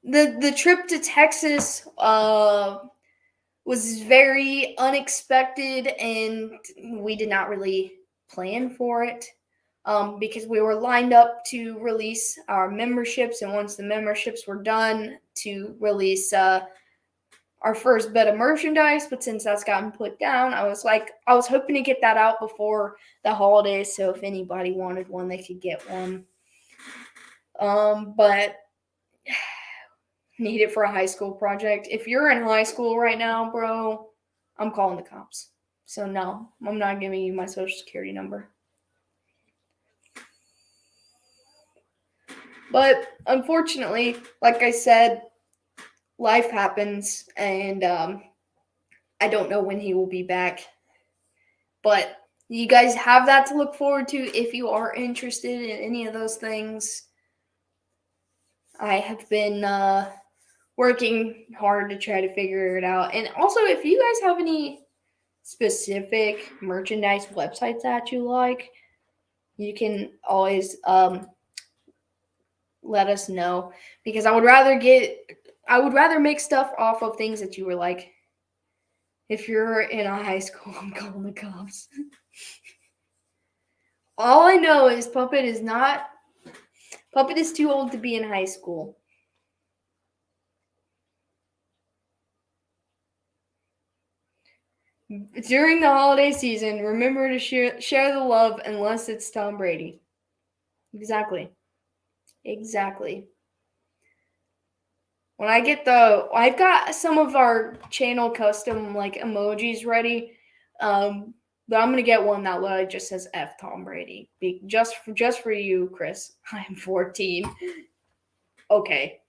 the trip to Texas was very unexpected, and we did not really plan for it because we were lined up to release our memberships, and once the memberships were done, to release our first bit of merchandise. But since that's gotten put down, I was hoping to get that out before the holidays, so if anybody wanted one, they could get one. But need it for a high school project. If you're in high school right now, bro, I'm calling the cops. So no, I'm not giving you my social security number. But unfortunately, like I said, life happens, and I don't know when he will be back. But you guys have that to look forward to if you are interested in any of those things. I have been working hard to try to figure it out. And also, if you guys have any specific merchandise websites that you like, you can always let us know, because I would rather make stuff off of things that you were like. If you're in a high school, I'm calling the cops. All I know is Puppet is too old to be in high school. During the holiday season, remember to share the love, unless it's Tom Brady. Exactly. When I've got some of our channel custom like emojis ready. But I'm gonna get one that literally just says F Tom Brady. Just for you, Chris. I am 14. Okay.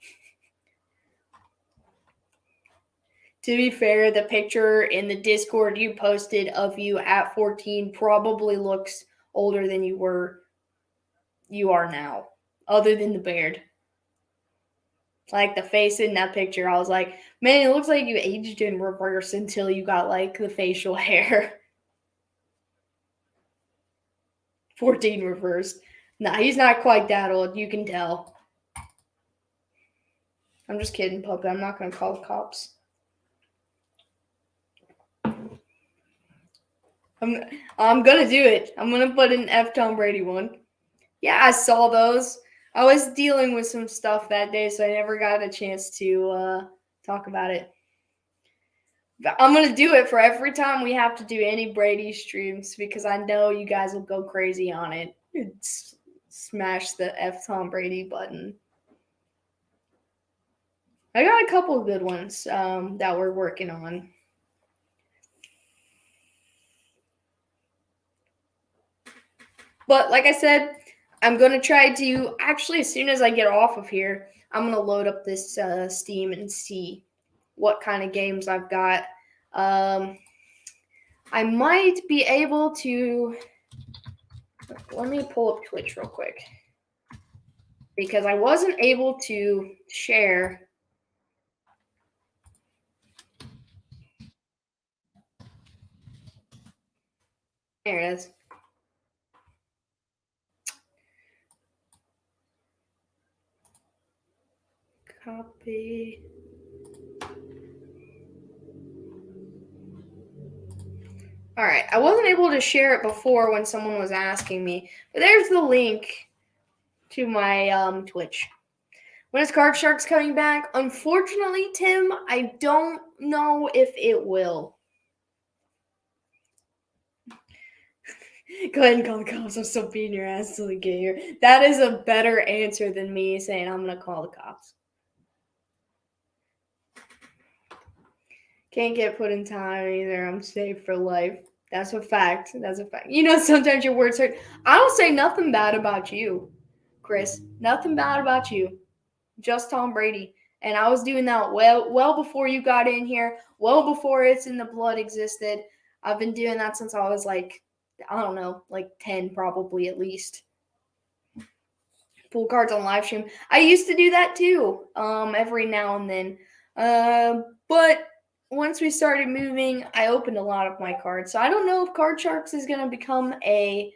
To be fair, the picture in the Discord you posted of you at 14 probably looks older than you are now, other than the beard. Like the face in that picture, I was like, man, it looks like you aged in reverse until you got like the facial hair. 14 reversed. Nah, he's not quite that old, you can tell. I'm just kidding, Puppet. I'm not gonna call the cops. I'm gonna do it. I'm gonna put an F Tom Brady one. Yeah, I saw those. I was dealing with some stuff that day, so I never got a chance to talk about it. But I'm gonna do it for every time we have to do any Brady streams, because I know you guys will go crazy on it. Smash the F Tom Brady button. I got a couple of good ones that we're working on. But like I said, I'm going to try to, actually, as soon as I get off of here, I'm going to load up this Steam and see what kind of games I've got. I might be able to, let me pull up Twitch real quick, because I wasn't able to share. There it is. Copy. All right, I wasn't able to share it before when someone was asking me, but there's the link to my Twitch. When is Card Sharks coming back? Unfortunately, Tim, I don't know if it will. Go ahead and call the cops. I'm still beating your ass till we get here. That is a better answer than me saying I'm going to call the cops. Can't get put in time either. I'm safe for life. That's a fact. You know, sometimes your words hurt. I don't say nothing bad about you, Chris. Nothing bad about you. Just Tom Brady. And I was doing that well before you got in here, well before It's in the Blood existed. I've been doing that since I was like, I don't know, like 10 probably at least. pull cards on live stream. I used to do that too, every now and then. But once we started moving, I opened a lot of my cards. So I don't know if Card Sharks is gonna become a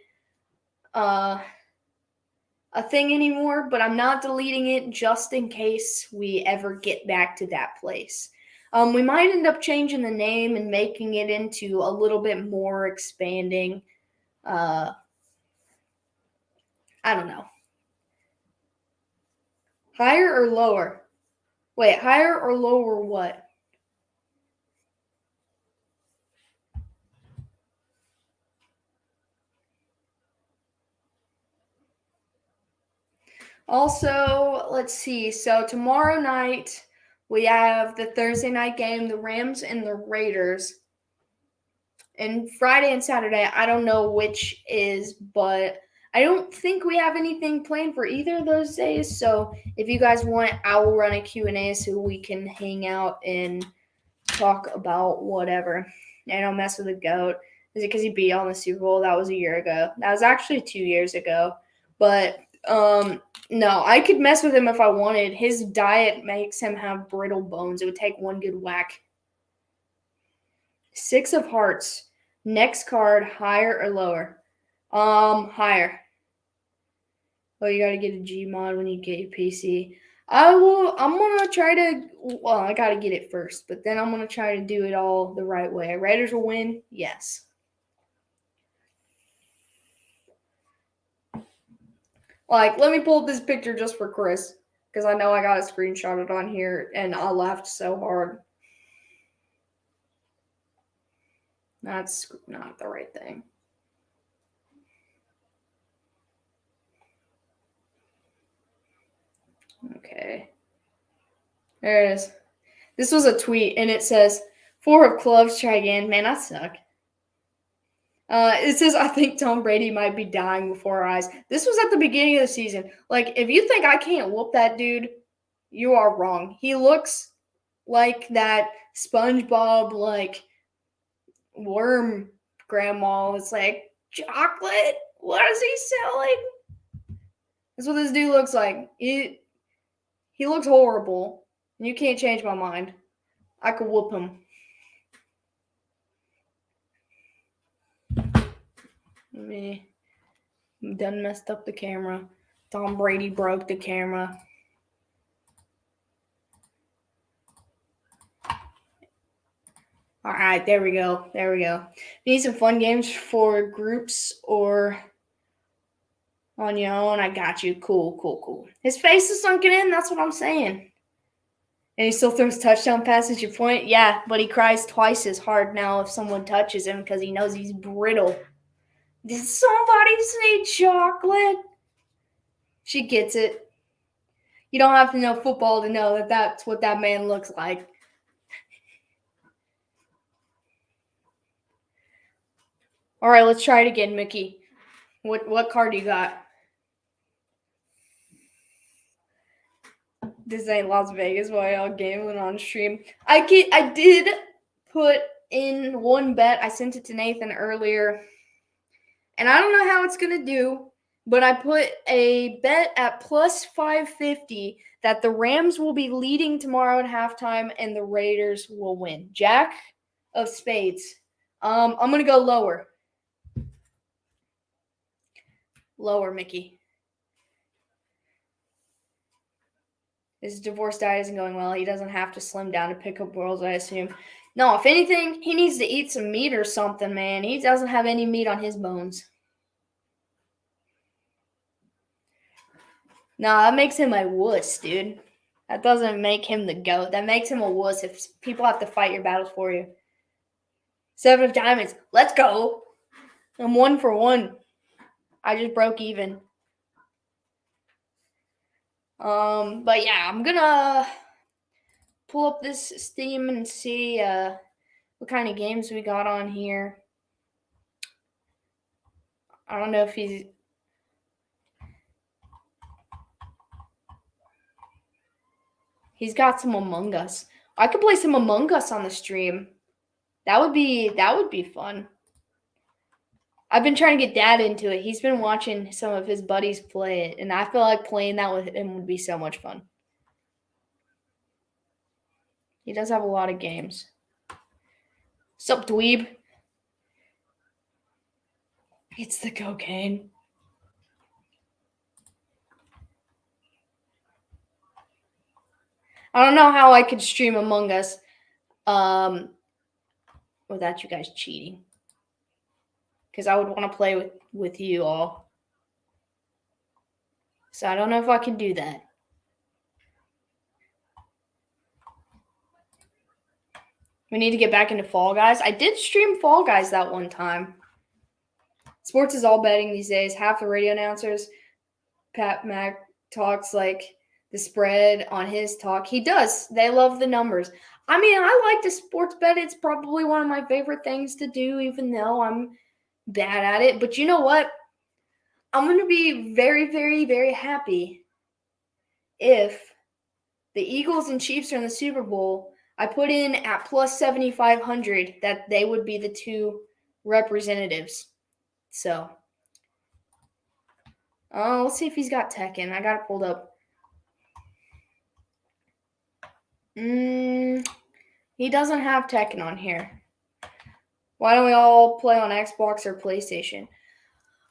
thing anymore, but I'm not deleting it just in case we ever get back to that place. We might end up changing the name and making it into a little bit more expanding. I don't know. Higher or lower? Wait, higher or lower what? Also, let's see. So tomorrow night, we have the Thursday night game, the Rams and the Raiders. And Friday and Saturday, I don't know which is, but I don't think we have anything planned for either of those days. So if you guys want, I will run a Q&A so we can hang out and talk about whatever. I don't mess with the GOAT. Is it because he beat on the Super Bowl? That was a year ago. That was actually 2 years ago. But no, I could mess with him if I wanted. His diet makes him have brittle bones. It would take one good whack. 6 of Hearts. Next card, higher or lower? Higher. Oh, you gotta get a Gmod when you get your PC. I'm gonna try to. Well, I gotta get it first, but then I'm gonna try to do it all the right way. Raiders will win. Yes. Like, let me pull up this picture just for Chris, because I know I got to screenshot it on here, and I laughed so hard. That's not the right thing. Okay. There it is. This was a tweet, and it says, 4 of clubs, try again. Man, I suck. It says, I think Tom Brady might be dying before our eyes. This was at the beginning of the season. Like, if you think I can't whoop that dude, you are wrong. He looks like that SpongeBob, like, worm grandma. It's like, chocolate? What is he selling? That's what this dude looks like. He looks horrible. You can't change my mind. I could whoop him. Me. Done messed up the camera. Tom Brady broke the camera. All right, there we go. There we go. Need some fun games for groups or on your own. I got you. Cool, cool, cool. His face is sunken in. That's what I'm saying. And he still throws touchdown passes. Your point? Yeah, but he cries twice as hard now if someone touches him because he knows he's brittle. Did somebody say chocolate? She gets it. You don't have to know football to know that that's what that man looks like. All right, let's try it again, Mickey. What card you got? This ain't Las Vegas while y'all gambling on stream. I did put in one bet. I sent it to Nathan earlier. And I don't know how it's going to do, but I put a bet at plus 550 that the Rams will be leading tomorrow at halftime and the Raiders will win. Jack of spades. I'm going to go lower. Lower, Mickey. His divorce diet isn't going well. He doesn't have to slim down to pick up girls, I assume. No, if anything, he needs to eat some meat or something, man. He doesn't have any meat on his bones. No, that makes him a wuss, dude. That doesn't make him the GOAT. That makes him a wuss if people have to fight your battles for you. 7 of diamonds. Let's go. I'm 1 for 1. I just broke even. But yeah, I'm gonna pull up this Steam and see what kind of games we got on here. I don't know if he's got some Among Us. I could play some Among Us on the stream. That would be fun. I've been trying to get Dad into it. He's been watching some of his buddies play it, and I feel like playing that with him would be so much fun. He does have a lot of games. Sup, dweeb? It's the cocaine. I don't know how I could stream Among Us without you guys cheating. Because I would want to play with you all. So I don't know if I can do that. We need to get back into Fall Guys. I did stream Fall Guys that one time. Sports is all betting these days. Half the radio announcers, Pat Mack talks like the spread on his talk. He does. They love the numbers. I mean, I like to sports bet. It's probably one of my favorite things to do, even though I'm bad at it. But you know what? I'm going to be very, very, very happy if the Eagles and Chiefs are in the Super Bowl. I put in at plus 7,500 that they would be the two representatives. So, let's see if he's got Tekken. I got it pulled up. He doesn't have Tekken on here. Why don't we all play on Xbox or PlayStation?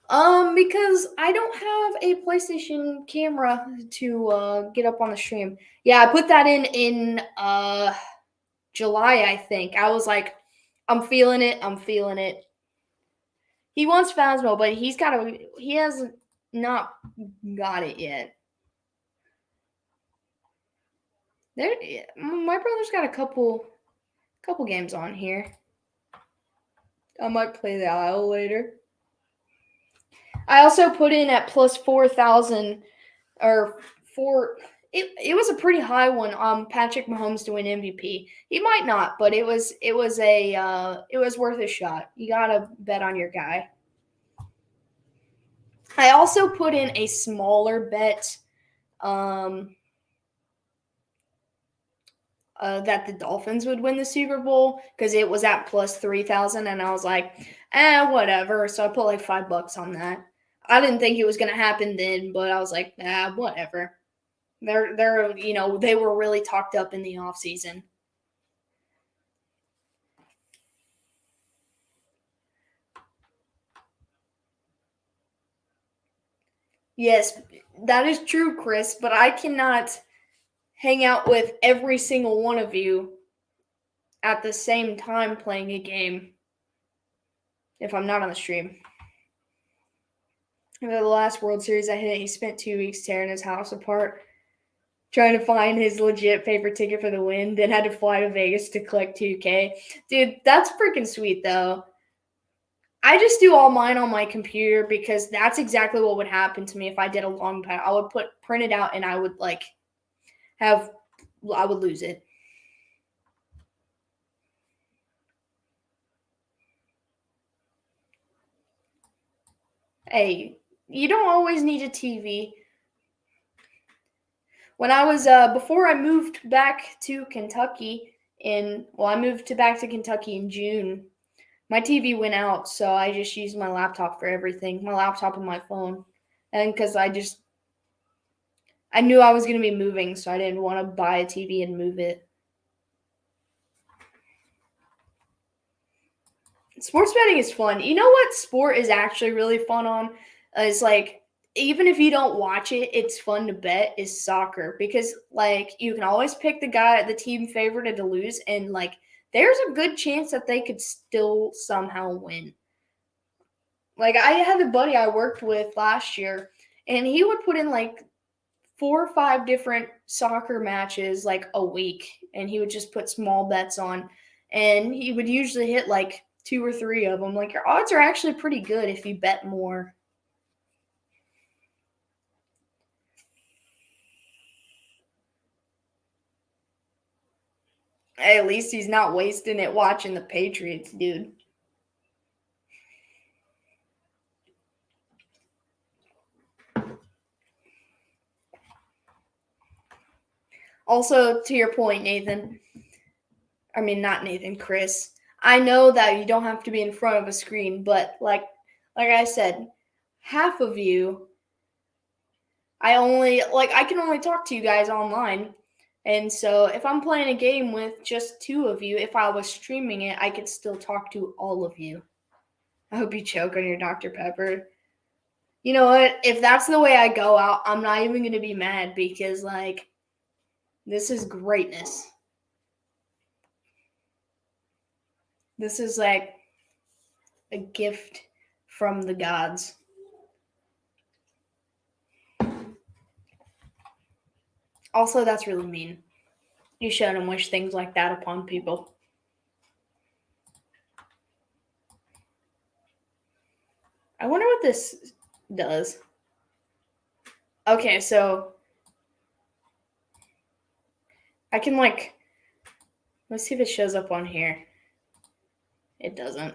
Because I don't have a PlayStation camera to get up on the stream. Yeah, I put that in July, I think. I was like, I'm feeling it. He wants Phasmo, but he hasn't not got it yet. My brother's got a couple games on here. I might play the Isle later. I also put in at plus 4,000 or 4. It was a pretty high one. Patrick Mahomes to win MVP. He might not, but it was worth a shot. You gotta bet on your guy. I also put in a smaller bet. That the Dolphins would win the Super Bowl because it was at plus 3,000, and I was like, whatever. So I put like $5 on that. I didn't think it was gonna happen then, but I was like, whatever. They were really talked up in the off season. Yes, that is true, Chris, but I cannot hang out with every single one of you at the same time playing a game if I'm not on the stream. The last World Series I hit, he spent 2 weeks tearing his house apart, trying to find his legit paper ticket for the win, then had to fly to Vegas to collect $2K. Dude, that's freaking sweet, though. I just do all mine on my computer because that's exactly what would happen to me if I did a long bet. I would print it out and I would I would lose it. Hey, you don't always need a TV. When I was before I moved back to Kentucky I moved back to Kentucky in June. My TV went out, so I just used my laptop for everything. My laptop and my phone. And because I knew I was going to be moving, so I didn't want to buy a TV and move it. Sports betting is fun. You know what sport is actually really fun on? Is even if you don't watch it, it's fun to bet is soccer because you can always pick the team favorite to lose, and there's a good chance that they could still somehow win. I had a buddy I worked with last year, and he would put in 4 or 5 different soccer matches a week, and he would just put small bets on, and he would usually hit 2 or 3 of them. Your odds are actually pretty good if you bet more. Hey, at least he's not wasting it watching the Patriots, dude. Also, to your point, Nathan. I mean, not Nathan, Chris. I know that you don't have to be in front of a screen, but like I said, half of you, I can only talk to you guys online. And so if I'm playing a game with just two of you, if I was streaming it, I could still talk to all of you. I hope you choke on your Dr. Pepper. You know what? If that's the way I go out, I'm not even going to be mad because, like, this is greatness. This is like a gift from the gods. Also, that's really mean. You shouldn't wish things like that upon people. I wonder what this does. Okay, so I can let's see if it shows up on here. It doesn't.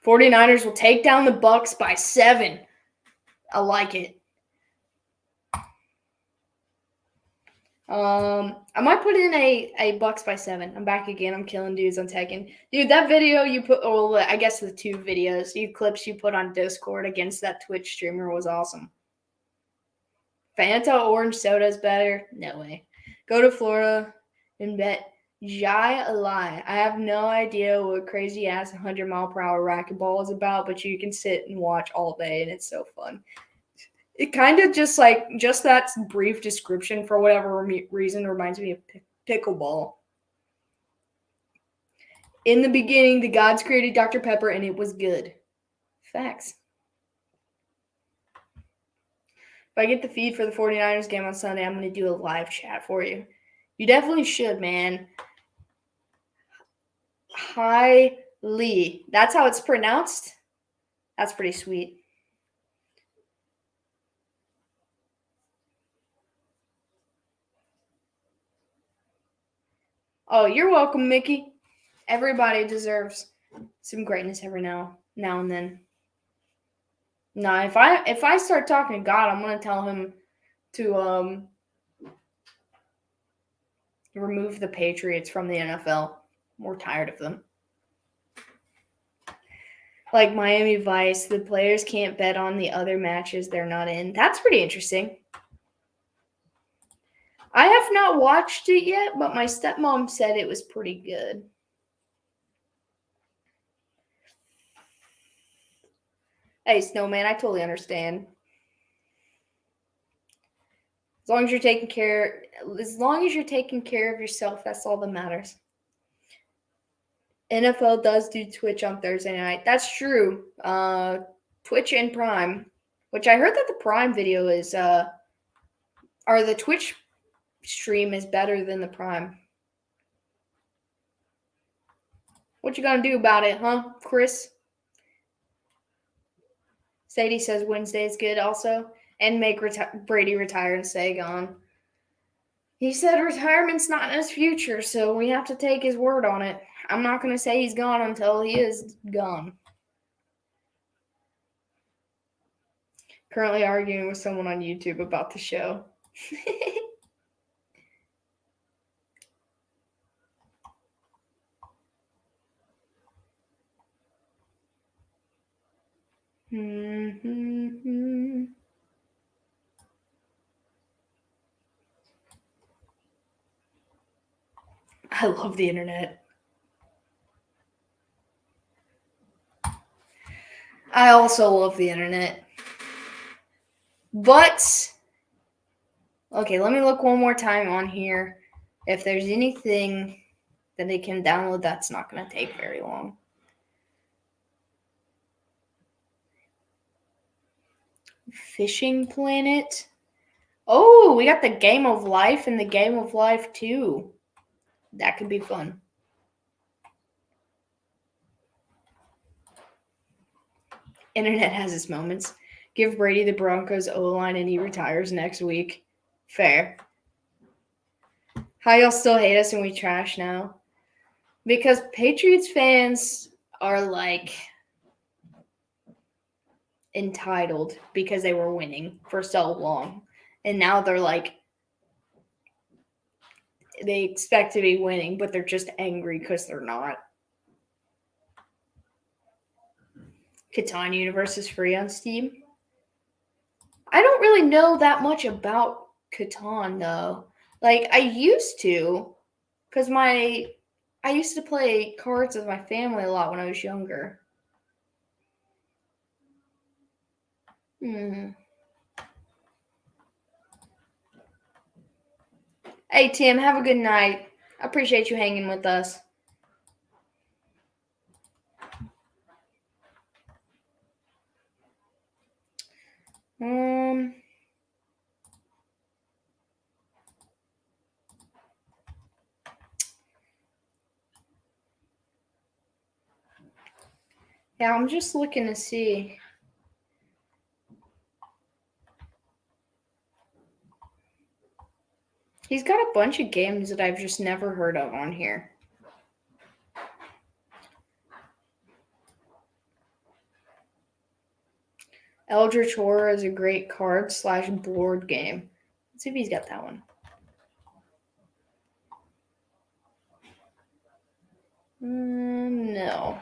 49ers will take down the Bucks by 7. I like it. I might put in a Bucks by 7. I'm back again. I'm killing dudes on Tekken. Dude, that video you put, I guess the 2 videos, clips you put on Discord against that Twitch streamer was awesome. Fanta orange soda is better? No way. Go to Florida and bet Jai a lie. I have no idea what crazy ass 100-mile-per-hour racquetball is about, but you can sit and watch all day, and it's so fun. It kind of just that brief description for whatever reason reminds me of pickleball. In the beginning, the gods created Dr. Pepper, and it was good. Facts. If I get the feed for the 49ers game on Sunday, I'm going to do a live chat for you. You definitely should, man. Hi Lee. That's how it's pronounced? That's pretty sweet. Oh, you're welcome, Mickey. Everybody deserves some greatness every now and then. No, if I start talking to God, I'm gonna tell him to remove the Patriots from the NFL. We're tired of them. Like Miami Vice, the players can't bet on the other matches they're not in. That's pretty interesting. I have not watched it yet, but my stepmom said it was pretty good. Hey, Snowman, I totally understand. As long as you're taking care of yourself, that's all that matters. NFL does do Twitch on Thursday night. That's true. Twitch and Prime, which I heard that the Prime video is or the Twitch stream is better than the Prime. What you gonna do about it, huh, Chris? Sadie says Wednesday is good also. And make Brady retire and stay gone. He said retirement's not in his future, so we have to take his word on it. I'm not going to say he's gone until he is gone. Currently arguing with someone on YouTube about the show. I love the internet. I also love the internet. But, okay, let me look one more time on here. If there's anything that they can download, that's not going to take very long. Fishing Planet. Oh, we got the Game of Life and the Game of Life 2. That could be fun. Internet has its moments. Give Brady the Broncos O-line and he retires next week. Fair. How y'all still hate us and we trash now? Because Patriots fans are entitled because they were winning for so long. And now they're they expect to be winning, but they're just angry because they're not. Catan Universe is free on Steam. I don't really know that much about Catan though. Like I used to, because I used to play cards with my family a lot when I was younger. Hmm. Hey Tim, have a good night. I appreciate you hanging with us. Um. Yeah, I'm just looking to see. He's got a bunch of games that I've just never heard of on here. Eldritch Horror is a great card / board game. Let's see if he's got that one. No.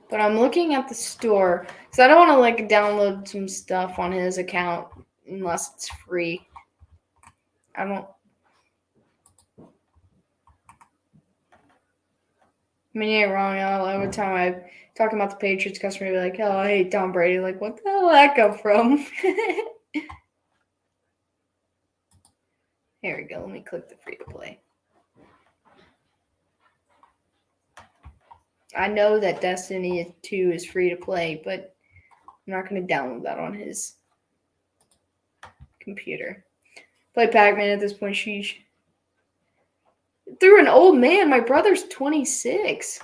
But I'm looking at the store because I don't want to like download some stuff on his account unless it's free. I don't. I mean, you ain't wrong. Every time I talking about the Patriots, customer be like, "Oh, I hate Tom Brady." Like, what the hell did that come from? Here we go. Let me click the free to play. I know that Destiny 2 is free to play, but I'm not going to download that on his computer. Play Pac-Man at this point. Sheesh. Through an old man. My brother's 26.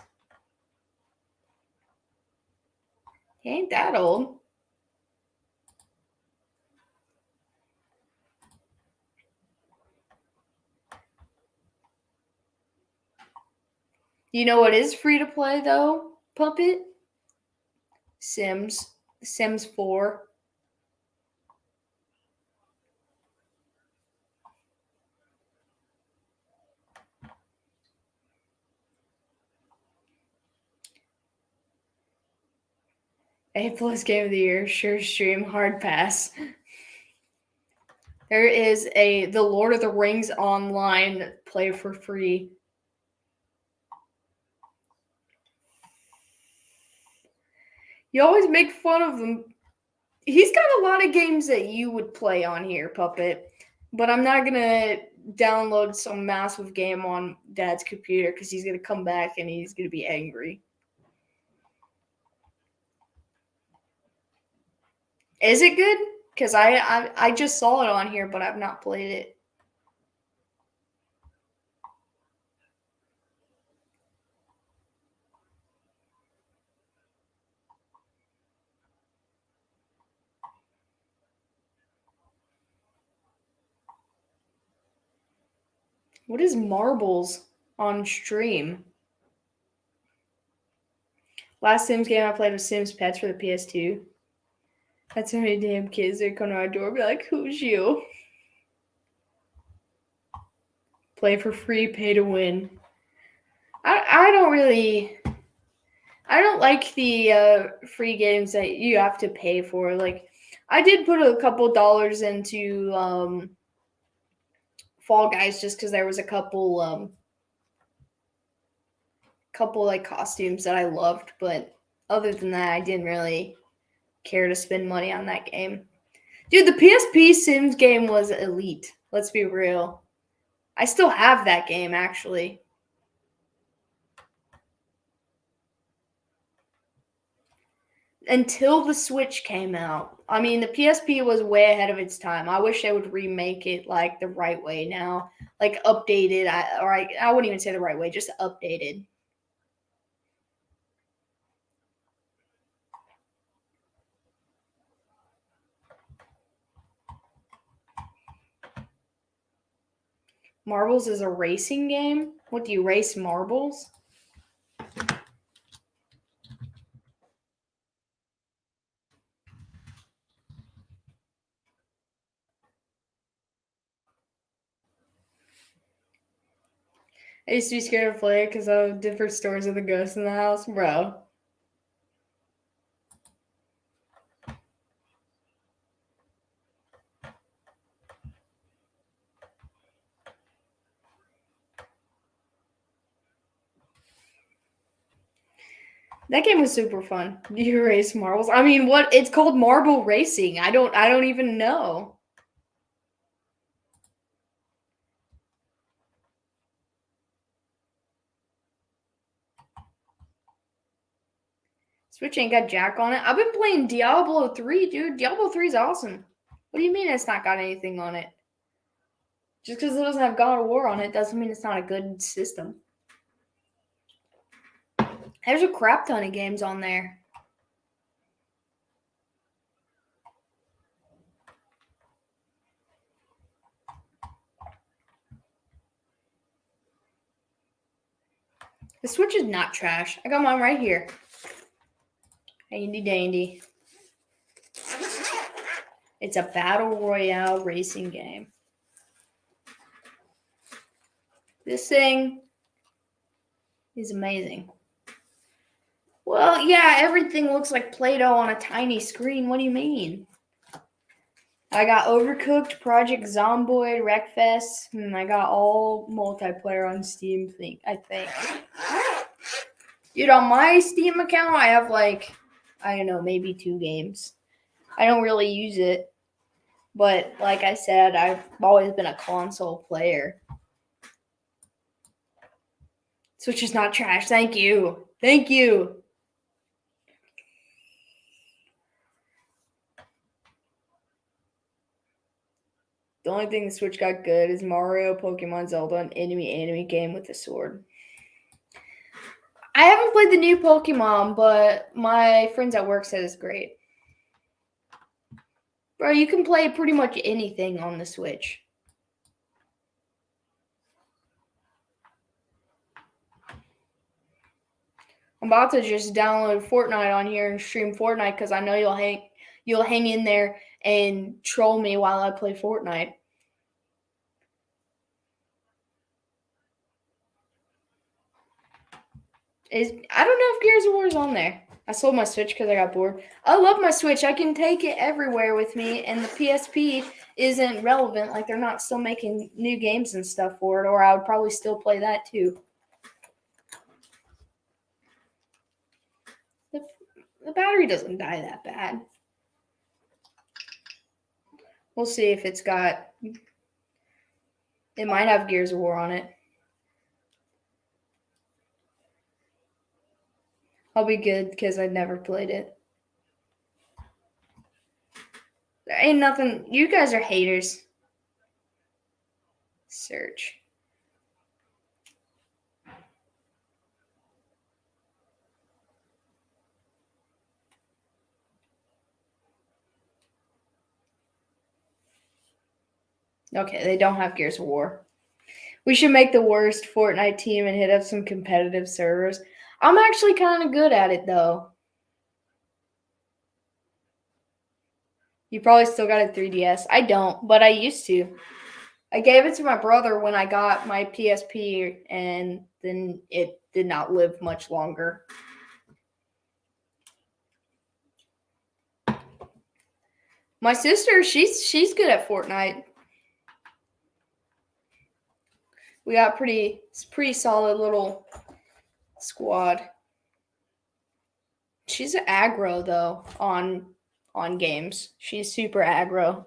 He ain't that old. You know what is free to play though, Puppet? Sims. Sims 4. A plus game of the year. Sure stream. Hard pass. There is the Lord of the Rings online play for free. You always make fun of him. He's got a lot of games that you would play on here, Puppet. But I'm not gonna download some massive game on Dad's computer because he's gonna come back and he's gonna be angry. Is it good? Because I just saw it on here, but I've not played it. What is Marbles on stream? Last Sims game I played was Sims Pets for the PS2. That's how many damn kids that come to my door be like, "Who's you?" Play for free, pay to win. I don't really. I don't like the free games that you have to pay for. Like, I did put a couple dollars into Fall Guys just because there was a couple like costumes that I loved, but other than that, I didn't really care to spend money on that game. Dude, the PSP Sims game was elite. Let's be real. I still have that game actually. Until the Switch came out. I mean, the PSP was way ahead of its time. I wish they would remake it like the right way now, like updated. I wouldn't even say the right way, just updated. Marbles is a racing game. What do you race marbles? I used to be scared to play it because of different stories of the ghosts in the house, bro. That game was super fun. You race marbles. I mean, what? It's called marble racing. I don't even know. Switch ain't got Jack on it. I've been playing Diablo 3, dude. Diablo 3 is awesome. What do you mean it's not got anything on it? Just because it doesn't have God of War on it doesn't mean it's not a good system. There's a crap ton of games on there. The Switch is not trash. I got mine right here. Handy dandy. It's a battle royale racing game. This thing is amazing. Well, yeah, everything looks like Play-Doh on a tiny screen. What do you mean? I got Overcooked, Project Zomboid, Wreckfest, and I got all multiplayer on Steam, I think. Dude, on my Steam account, I have I don't know, maybe 2 games. I don't really use it. But like I said, I've always been a console player. Switch is not trash. Thank you. Thank you. The only thing the Switch got good is Mario, Pokemon, Zelda, and anime game with a sword. I haven't played the new Pokemon, but my friends at work said it's great. Bro, you can play pretty much anything on the Switch. I'm about to just download Fortnite on here and stream Fortnite because I know you'll hang in there and troll me while I play Fortnite. I don't know if Gears of War is on there. I sold my Switch because I got bored. I love my Switch. I can take it everywhere with me, and the PSP isn't relevant. Like, they're not still making new games and stuff for it, or I would probably still play that too. The battery doesn't die that bad. We'll see if it's got... It might have Gears of War on it. I'll be good because I've never played it. There ain't nothing. You guys are haters. Search. Okay, they don't have Gears of War. We should make the worst Fortnite team and hit up some competitive servers. I'm actually kind of good at it, though. You probably still got a 3DS. I don't, but I used to. I gave it to my brother when I got my PSP, and then it did not live much longer. My sister, she's good at Fortnite. We got pretty solid little squad. She's aggro though on games. She's super aggro.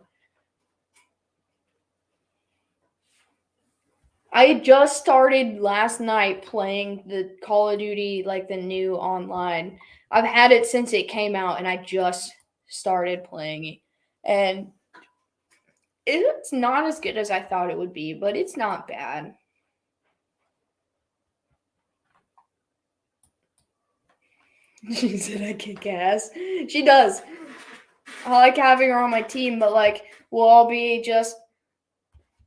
I just started last night playing the Call of Duty, like the new online. I've had it since it came out, and I just started playing it. And it's not as good as I thought it would be, but it's not bad. She said I kick ass. She does. I like having her on my team, but we'll all be just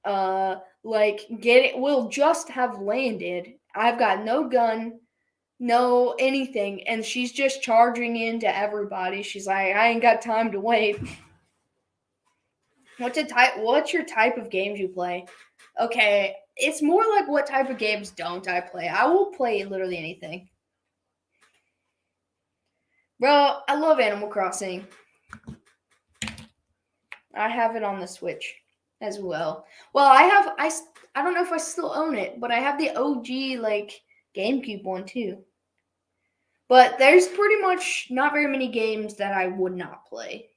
we'll just have landed. I've got no gun, no anything, and she's just charging into everybody. She's like, I ain't got time to wait. What's your type of games you play? Okay, it's more like what type of games don't I play? I will play literally anything. Bro, I love Animal Crossing. I have it on the Switch as well. Well, I don't know if I still own it, but I have the OG GameCube one too. But there's pretty much not very many games that I would not play.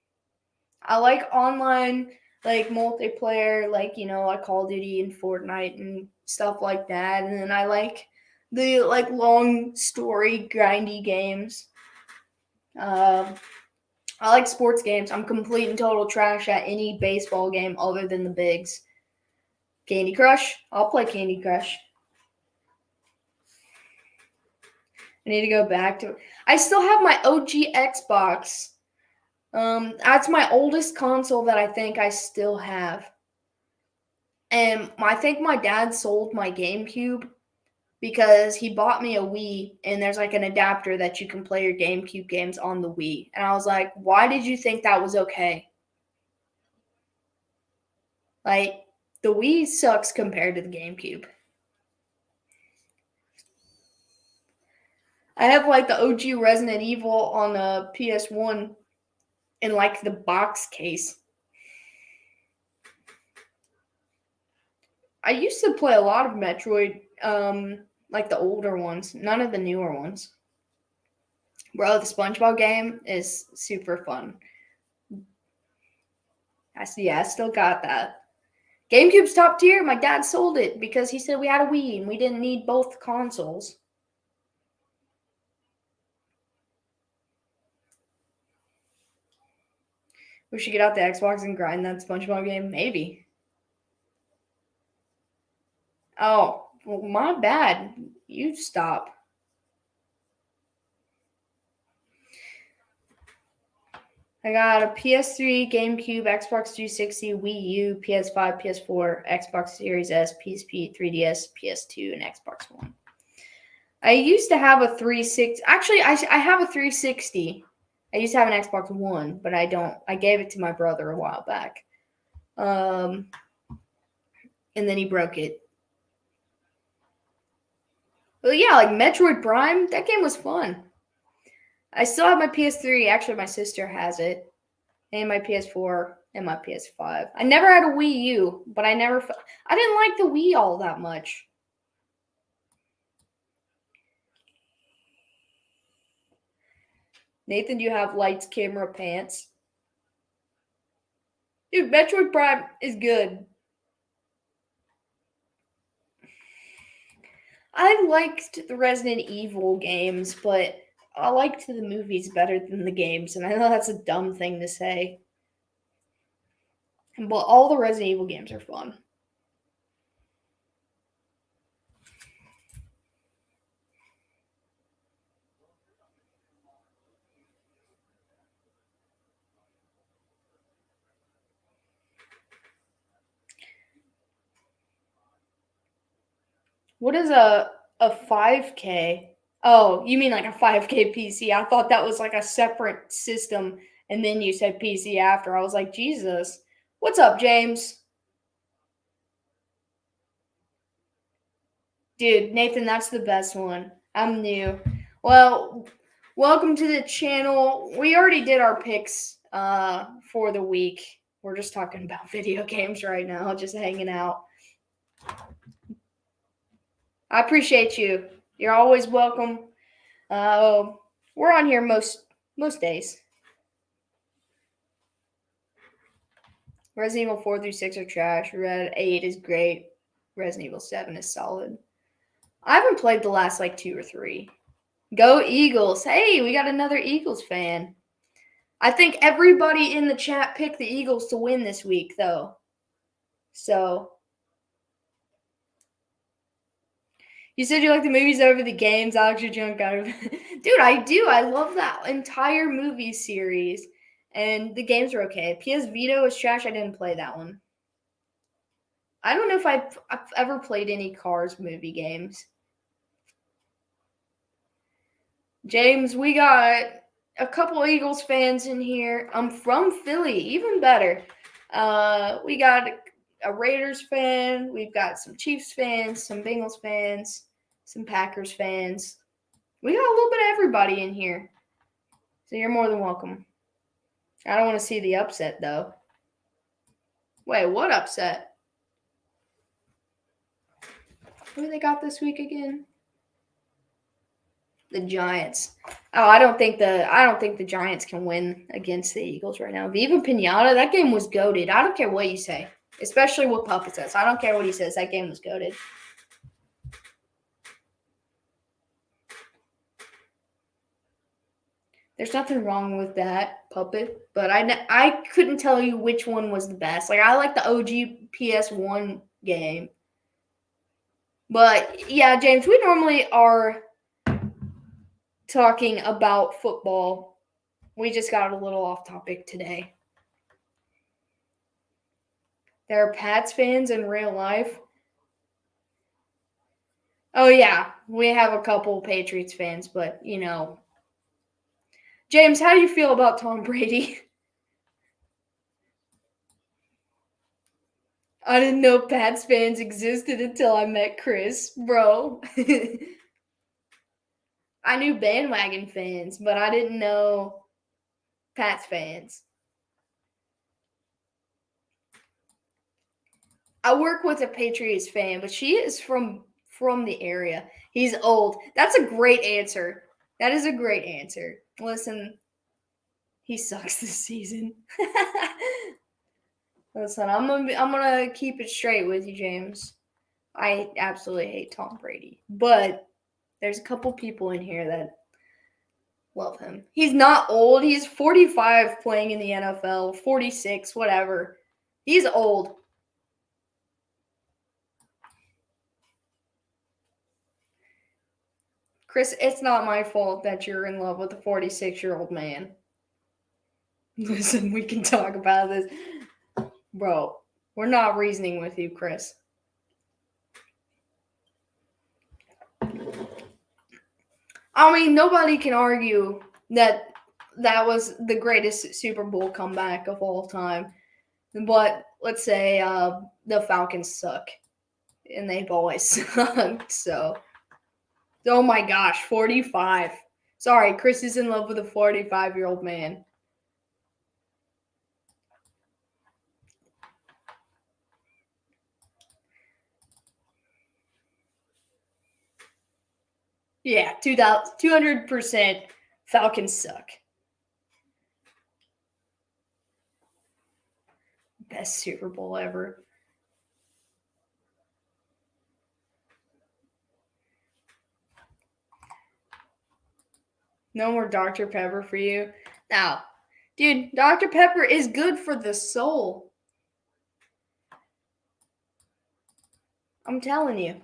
I like online, like multiplayer, like Call of Duty and Fortnite and stuff like that. And then I like the long story grindy games. I like sports games. I'm complete and total trash at any baseball game other than the bigs. Candy Crush. I'll play Candy Crush. I need to go back to it. I still have my OG Xbox. That's my oldest console that I think I still have. And I think my dad sold my GameCube because he bought me a Wii, and there's like an adapter that you can play your GameCube games on the Wii. And I was like, why did you think that was okay? Like, the Wii sucks compared to the GameCube. I have like the OG Resident Evil on a PS1 in like the box case. I used to play a lot of Metroid, like the older ones, none of the newer ones. Bro, the SpongeBob game is super fun. I still got that. GameCube's top tier. My dad sold it because he said we had a Wii and we didn't need both consoles. We should get out the Xbox and grind that SpongeBob game? Maybe. Oh, well, my bad. You stop. I got a PS3, GameCube, Xbox 360, Wii U, PS5, PS4, Xbox Series S, PSP, 3DS, PS2, and Xbox One. I used to have a 360. Actually, I have a 360. I used to have an Xbox One, but I don't. I gave it to my brother a while back. And then he broke it. But yeah, like Metroid Prime, that game was fun. I still have my PS3. Actually, my sister has it. And my PS4 and my PS5. I never had a Wii U, but I didn't like the Wii all that much. Nathan, do you have lights, camera, pants? Dude, Metroid Prime is good. I liked the Resident Evil games, but I liked the movies better than the games, and I know that's a dumb thing to say. But all the Resident Evil games are fun. What is a 5K? Oh, you mean like a 5K PC? I thought that was like a separate system, and then you said PC after. I was like, Jesus. What's up, James? Dude, Nathan, that's the best one. I'm new. Well, welcome to the channel. We already did our picks for the week. We're just talking about video games right now, just hanging out. I appreciate you. You're always welcome. We're on here most days. Resident Evil 4 through 6 are trash. Red 8 is great. Resident Evil 7 is solid. I haven't played the last 2 or 3. Go Eagles. Hey, we got another Eagles fan. I think everybody in the chat picked the Eagles to win this week, though. So, you said you like the movies over the games, Alex, your junk out of Dude, I do. I love that entire movie series. And the games are okay. PS Vita is trash. I didn't play that one. I don't know if I've ever played any Cars movie games. James, we got a couple Eagles fans in here. I'm from Philly, even better. We got a Raiders fan. We've got some Chiefs fans, some Bengals fans, some Packers fans. We got a little bit of everybody in here. So you're more than welcome. I don't want to see the upset, though. Wait, what upset? Who they got this week again? The Giants. Oh, I don't think the Giants can win against the Eagles right now. Viva Pinata, that game was goated. I don't care what you say, especially what Papa says. I don't care what he says. That game was goated. There's nothing wrong with that, Puppet, but I couldn't tell you which one was the best. Like, I like the OG PS1 game. But, yeah, James, we normally are talking about football. We just got a little off topic today. There are Pats fans in real life. Oh, yeah, we have a couple Patriots fans, but, James, how do you feel about Tom Brady? I didn't know Pats fans existed until I met Chris, bro. I knew bandwagon fans, but I didn't know Pats fans. I work with a Patriots fan, but she is from the area. He's old. That's a great answer. That is a great answer. Listen, he sucks this season. Listen, I'm gonna keep it straight with you, James. I absolutely hate Tom Brady, but there's a couple people in here that love him. He's not old. He's 45 playing in the NFL, 46, whatever. He's old. Chris, it's not my fault that you're in love with a 46-year-old man. Listen, we can talk about this. Bro, we're not reasoning with you, Chris. I mean, nobody can argue that was the greatest Super Bowl comeback of all time. But let's say the Falcons suck. And they've always sucked, so. Oh my gosh, 45. Sorry, Chris is in love with a 45-year-old man. Yeah, 200% Falcons suck. Best Super Bowl ever. No more Dr. Pepper for you. Now, dude, Dr. Pepper is good for the soul. I'm telling you.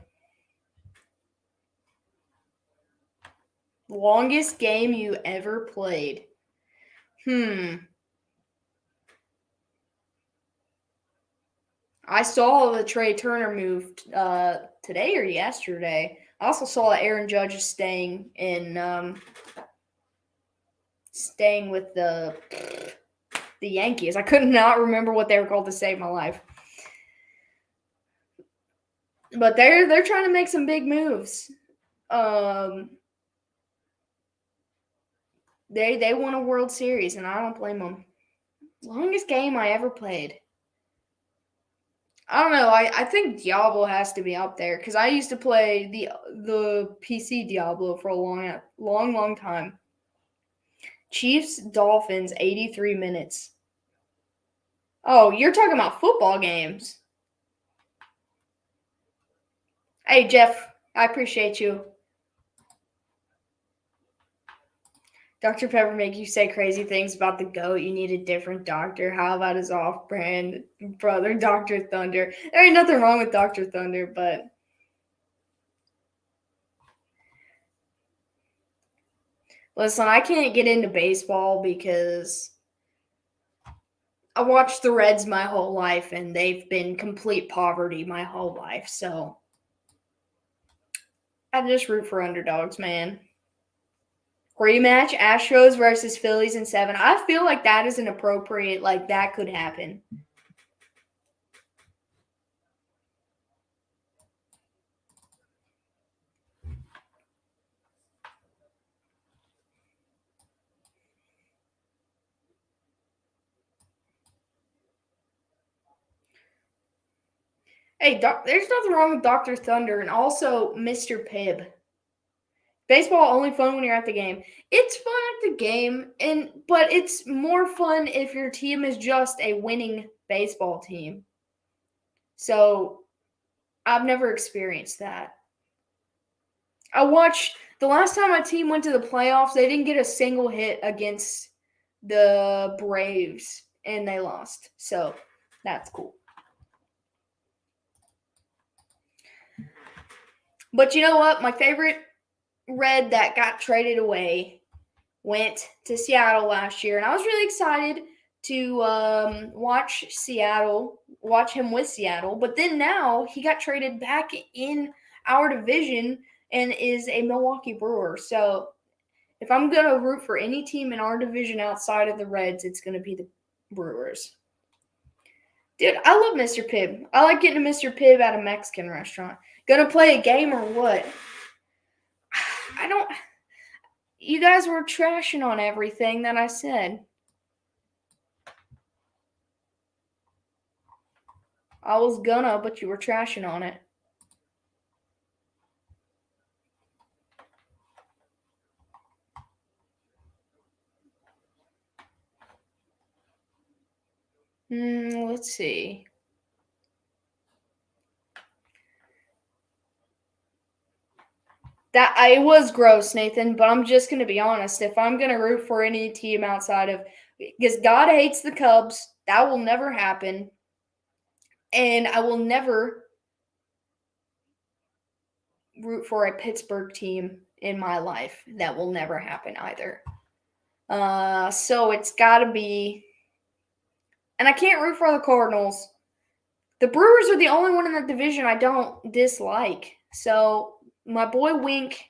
Longest game you ever played. I saw the Trey Turner move today or yesterday. I also saw that Aaron Judge is staying with the Yankees. I could not remember what they were called to save my life. But they're trying to make some big moves. They won a World Series, and I don't blame them. Longest game I ever played. I don't know. I think Diablo has to be up there because I used to play the PC Diablo for a long time. Chiefs Dolphins 83 minutes. Oh, you're talking about football games. Hey Jeff, I appreciate you. Dr. Pepper make you say crazy things about the GOAT. You need a different doctor. How about his off-brand brother, Dr. Thunder? There ain't nothing wrong with Dr. Thunder, but listen, I can't get into baseball because I watched the Reds my whole life, and they've been complete poverty my whole life. So I just root for underdogs, man. Rematch Astros versus Phillies in 7. I feel like that is an appropriate, like that could happen. Hey, there's nothing wrong with Dr. Thunder and also Mr. Pibb. Baseball only fun when you're at the game. It's fun at the game, but it's more fun if your team is just a winning baseball team. So I've never experienced that. I watched the last time my team went to the playoffs, they didn't get a single hit against the Braves, and they lost. So that's cool. But you know what? My favorite Red that got traded away went to Seattle last year, and I was really excited to watch him with Seattle. But then now he got traded back in our division and is a Milwaukee Brewer. So if I'm going to root for any team in our division outside of the Reds, it's going to be the Brewers. Dude, I love Mr. Pibb. I like getting a Mr. Pibb at a Mexican restaurant. Gonna play a game or what? You guys were trashing on everything that I said. I was gonna, but you were trashing on it. Let's see. It was gross, Nathan, but I'm just going to be honest. If I'm going to root for any team outside of – because God hates the Cubs, that will never happen. And I will never root for a Pittsburgh team in my life. That will never happen either. So it's got to be – and I can't root for the Cardinals. The Brewers are the only one in that division I don't dislike. So my boy Wink –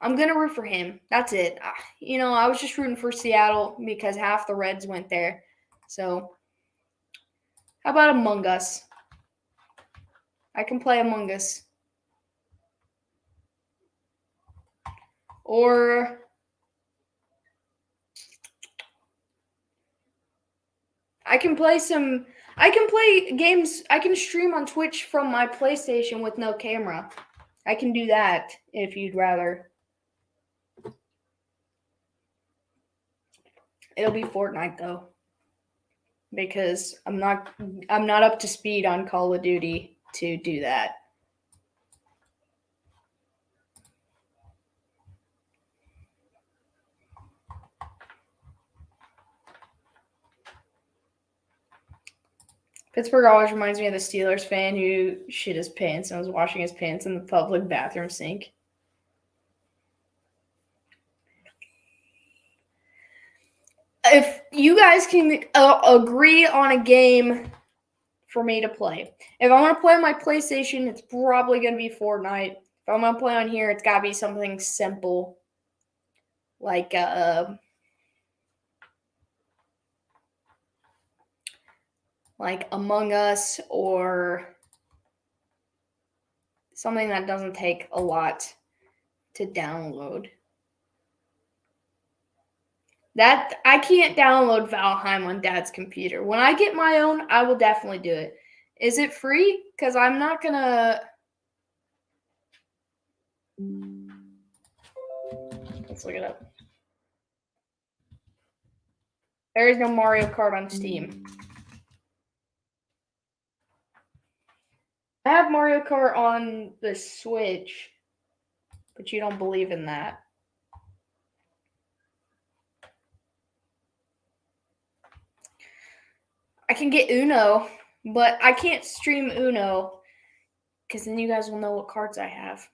I'm going to root for him. That's it. I was just rooting for Seattle because half the Reds went there. So, how about Among Us? I can play Among Us. Or I can play games. I can stream on Twitch from my PlayStation with no camera. I can do that if you'd rather. It'll be Fortnite though, because I'm not up to speed on Call of Duty to do that. Pittsburgh always reminds me of the Steelers fan who shit his pants and was washing his pants in the public bathroom sink. If you guys can agree on a game for me to play. If I want to play on my PlayStation, it's probably going to be Fortnite. If I'm going to play on here, it's got to be something simple. Like Among Us or something that doesn't take a lot to download. That I can't download Valheim on Dad's computer. When I get my own, I will definitely do it. Is it free? Because I'm not gonna. Let's look it up. There is no Mario Kart on Steam. I have Mario Kart on the Switch, but you don't believe in that. I can get Uno, but I can't stream Uno because then you guys will know what cards I have.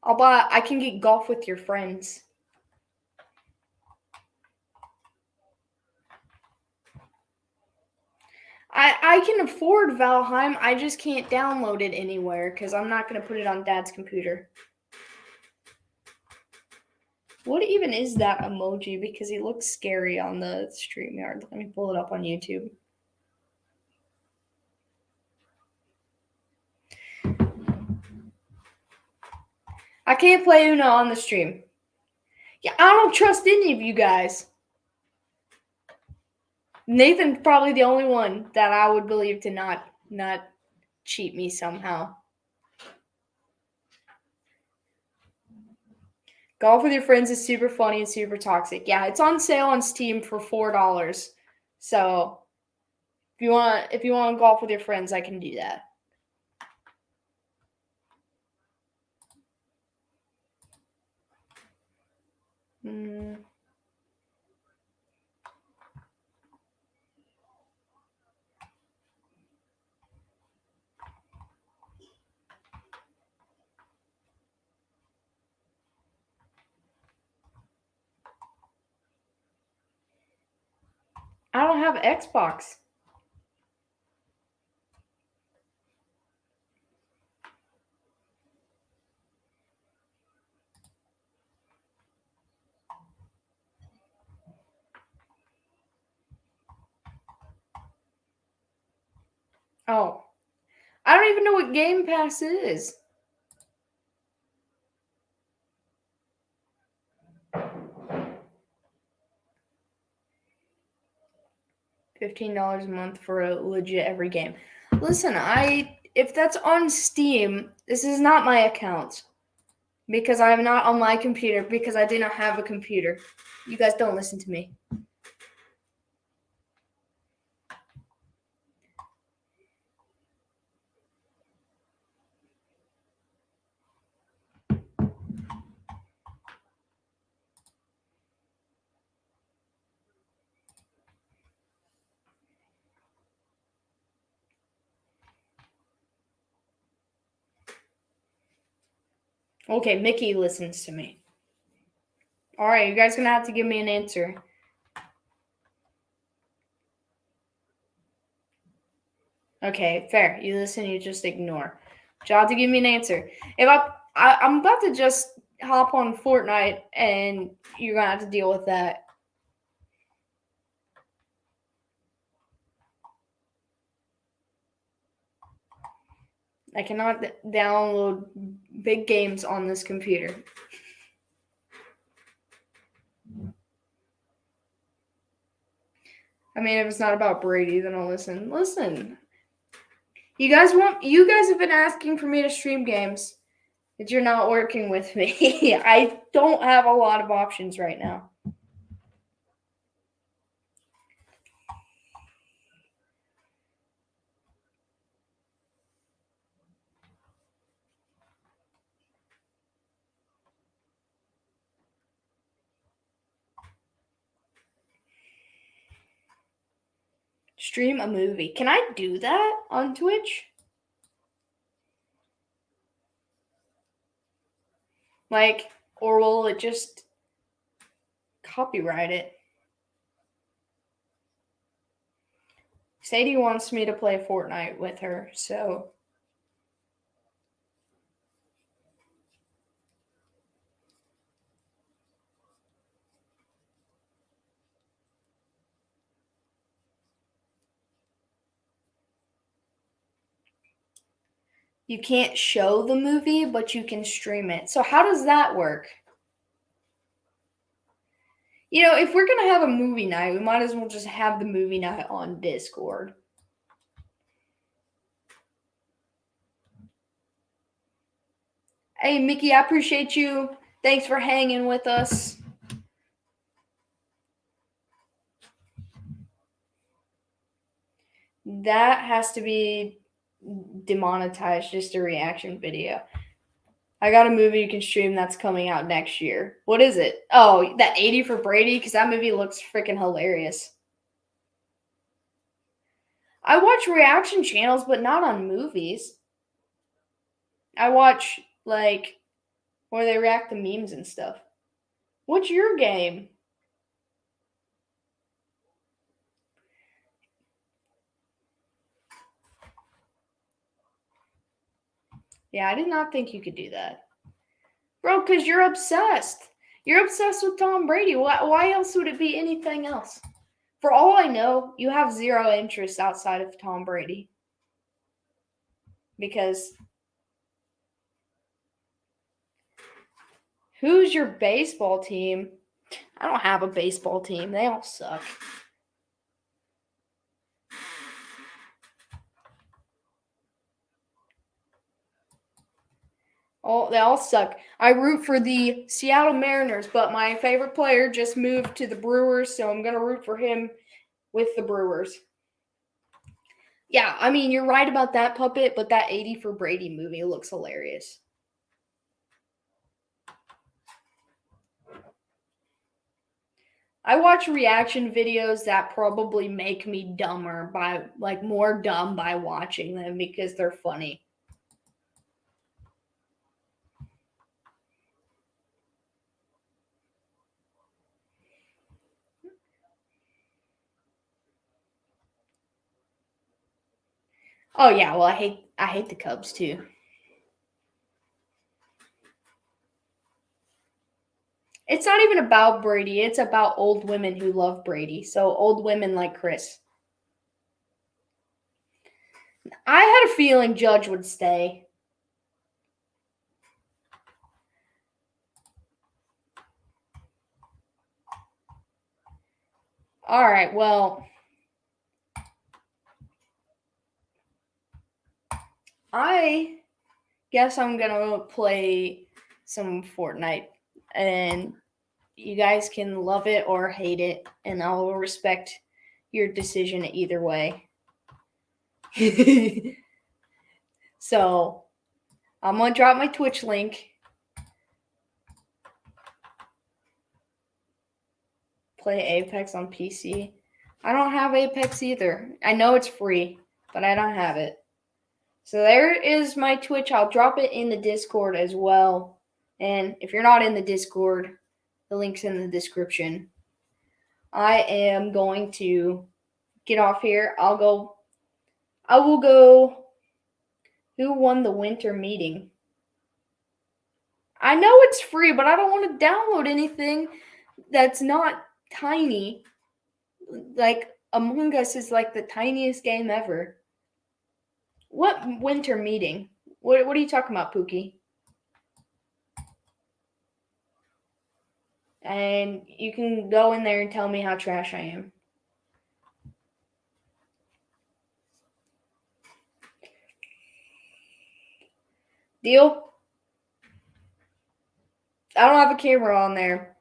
I can get Golf with Your Friends. I can afford Valheim. I just can't download it anywhere because I'm not going to put it on Dad's computer. What even is that emoji? Because he looks scary on the StreamYard. Let me pull it up on YouTube. I can't play Uno on the stream. Yeah, I don't trust any of you guys. Nathan's probably the only one that I would believe to not cheat me somehow. Golf with your friends is super funny and super toxic. Yeah, it's on sale on Steam for $4. So if you want to golf with your friends, I can do that. I don't have Xbox. Oh. I don't even know what Game Pass is. $15 a month for a legit every game. Listen, if that's on Steam, this is not my account. Because I'm not on my computer, because I do not have a computer. You guys don't listen to me. Okay, Mickey listens to me. Alright, you guys are going to have to give me an answer. Okay, fair. You listen, you just ignore. But you'll have to give me an answer. If I'm about to just hop on Fortnite, and you're going to have to deal with that. I cannot download big games on this computer. I mean, if it's not about Brady, then I'll listen. Listen. You guys have been asking for me to stream games, but you're not working with me. I don't have a lot of options right now. Stream a movie. Can I do that on Twitch? Like, or will it just copyright it? Sadie wants me to play Fortnite with her, so you can't show the movie, but you can stream it. So how does that work? You know, if we're going to have a movie night, we might as well just have the movie night on Discord. Hey, Mickey, I appreciate you. Thanks for hanging with us. That has to be demonetized, just a reaction video. I got a movie you can stream that's coming out next year. What is it? Oh, that 80 for Brady, because that movie looks freaking hilarious. I watch reaction channels, but not on movies. I watch, like, where they react to memes and stuff. What's your game? Yeah, I did not think you could do that. Bro, because you're obsessed. You're obsessed with Tom Brady. Why else would it be anything else? For all I know, you have zero interest outside of Tom Brady. Because who's your baseball team? I don't have a baseball team. They all suck. They all suck. I root for the Seattle Mariners, but my favorite player just moved to the Brewers, so I'm going to root for him with the Brewers. Yeah, I mean, you're right about that, Puppet, but that 80 for Brady movie looks hilarious. I watch reaction videos that probably make me dumber more dumb by watching them because they're funny. Oh yeah, well I hate the Cubs too. It's not even about Brady, it's about old women who love Brady. So old women like Chris. I had a feeling Judge would stay. All right, well, I guess I'm gonna play some Fortnite, and you guys can love it or hate it, and I will respect your decision either way. So, I'm gonna drop my Twitch link. Play Apex on PC. I don't have Apex either. I know it's free, but I don't have it. So there is my Twitch. I'll drop it in the Discord as well. And if you're not in the Discord, the link's in the description. I am going to get off here. I will go. Who won the winter meeting? I know it's free, but I don't want to download anything that's not tiny. Like Among Us is like the tiniest game ever. What winter meeting? What are you talking about, Pookie? And you can go in there and tell me how trash I am. Deal? I don't have a camera on there.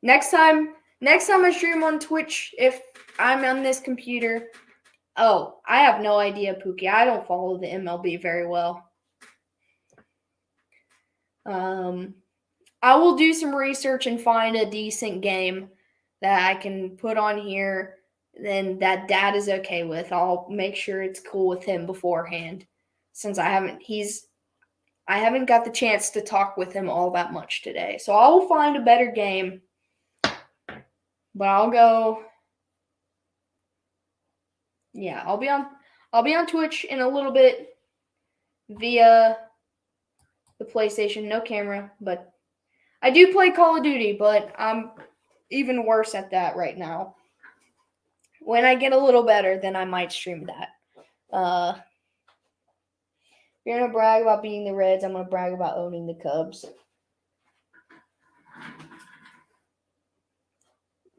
Next time I stream on Twitch, if I'm on this computer. Oh, I have no idea, Pookie. I don't follow the MLB very well. I will do some research and find a decent game that I can put on here, then that Dad is okay with. I'll make sure it's cool with him beforehand, since I haven't got the chance to talk with him all that much today. So I will find a better game, but I'll go. Yeah, I'll be on Twitch in a little bit via the PlayStation, no camera, but I do play Call of Duty, but I'm even worse at that right now. When I get a little better, then I might stream that. If you're gonna brag about beating the Reds, I'm gonna brag about owning the Cubs.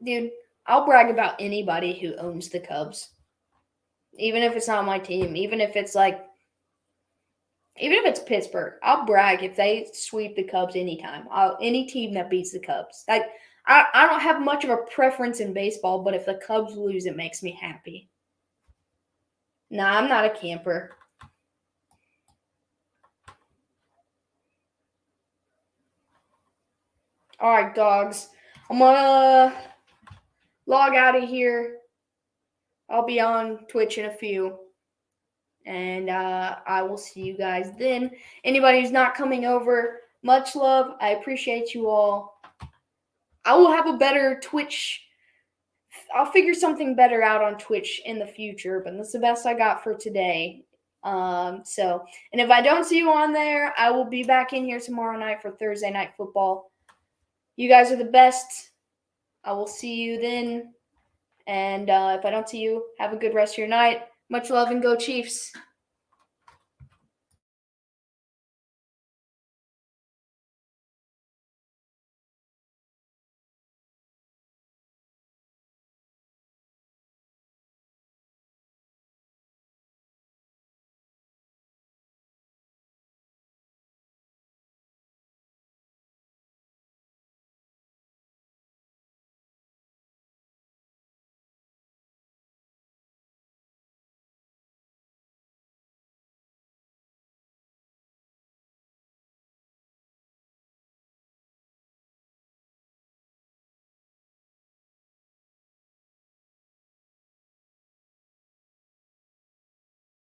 Dude, I'll brag about anybody who owns the Cubs. Even if it's not my team, even if it's Pittsburgh, I'll brag if they sweep the Cubs anytime. Any team that beats the Cubs. Like I don't have much of a preference in baseball, but if the Cubs lose, it makes me happy. Nah, I'm not a camper. All right, dogs. I'm gonna log out of here. I'll be on Twitch in a few. And I will see you guys then. Anybody who's not coming over, much love. I appreciate you all. I will have a better Twitch. I'll figure something better out on Twitch in the future, but that's the best I got for today. And if I don't see you on there, I will be back in here tomorrow night for Thursday Night Football. You guys are the best. I will see you then. And if I don't see you, have a good rest of your night. Much love and go Chiefs.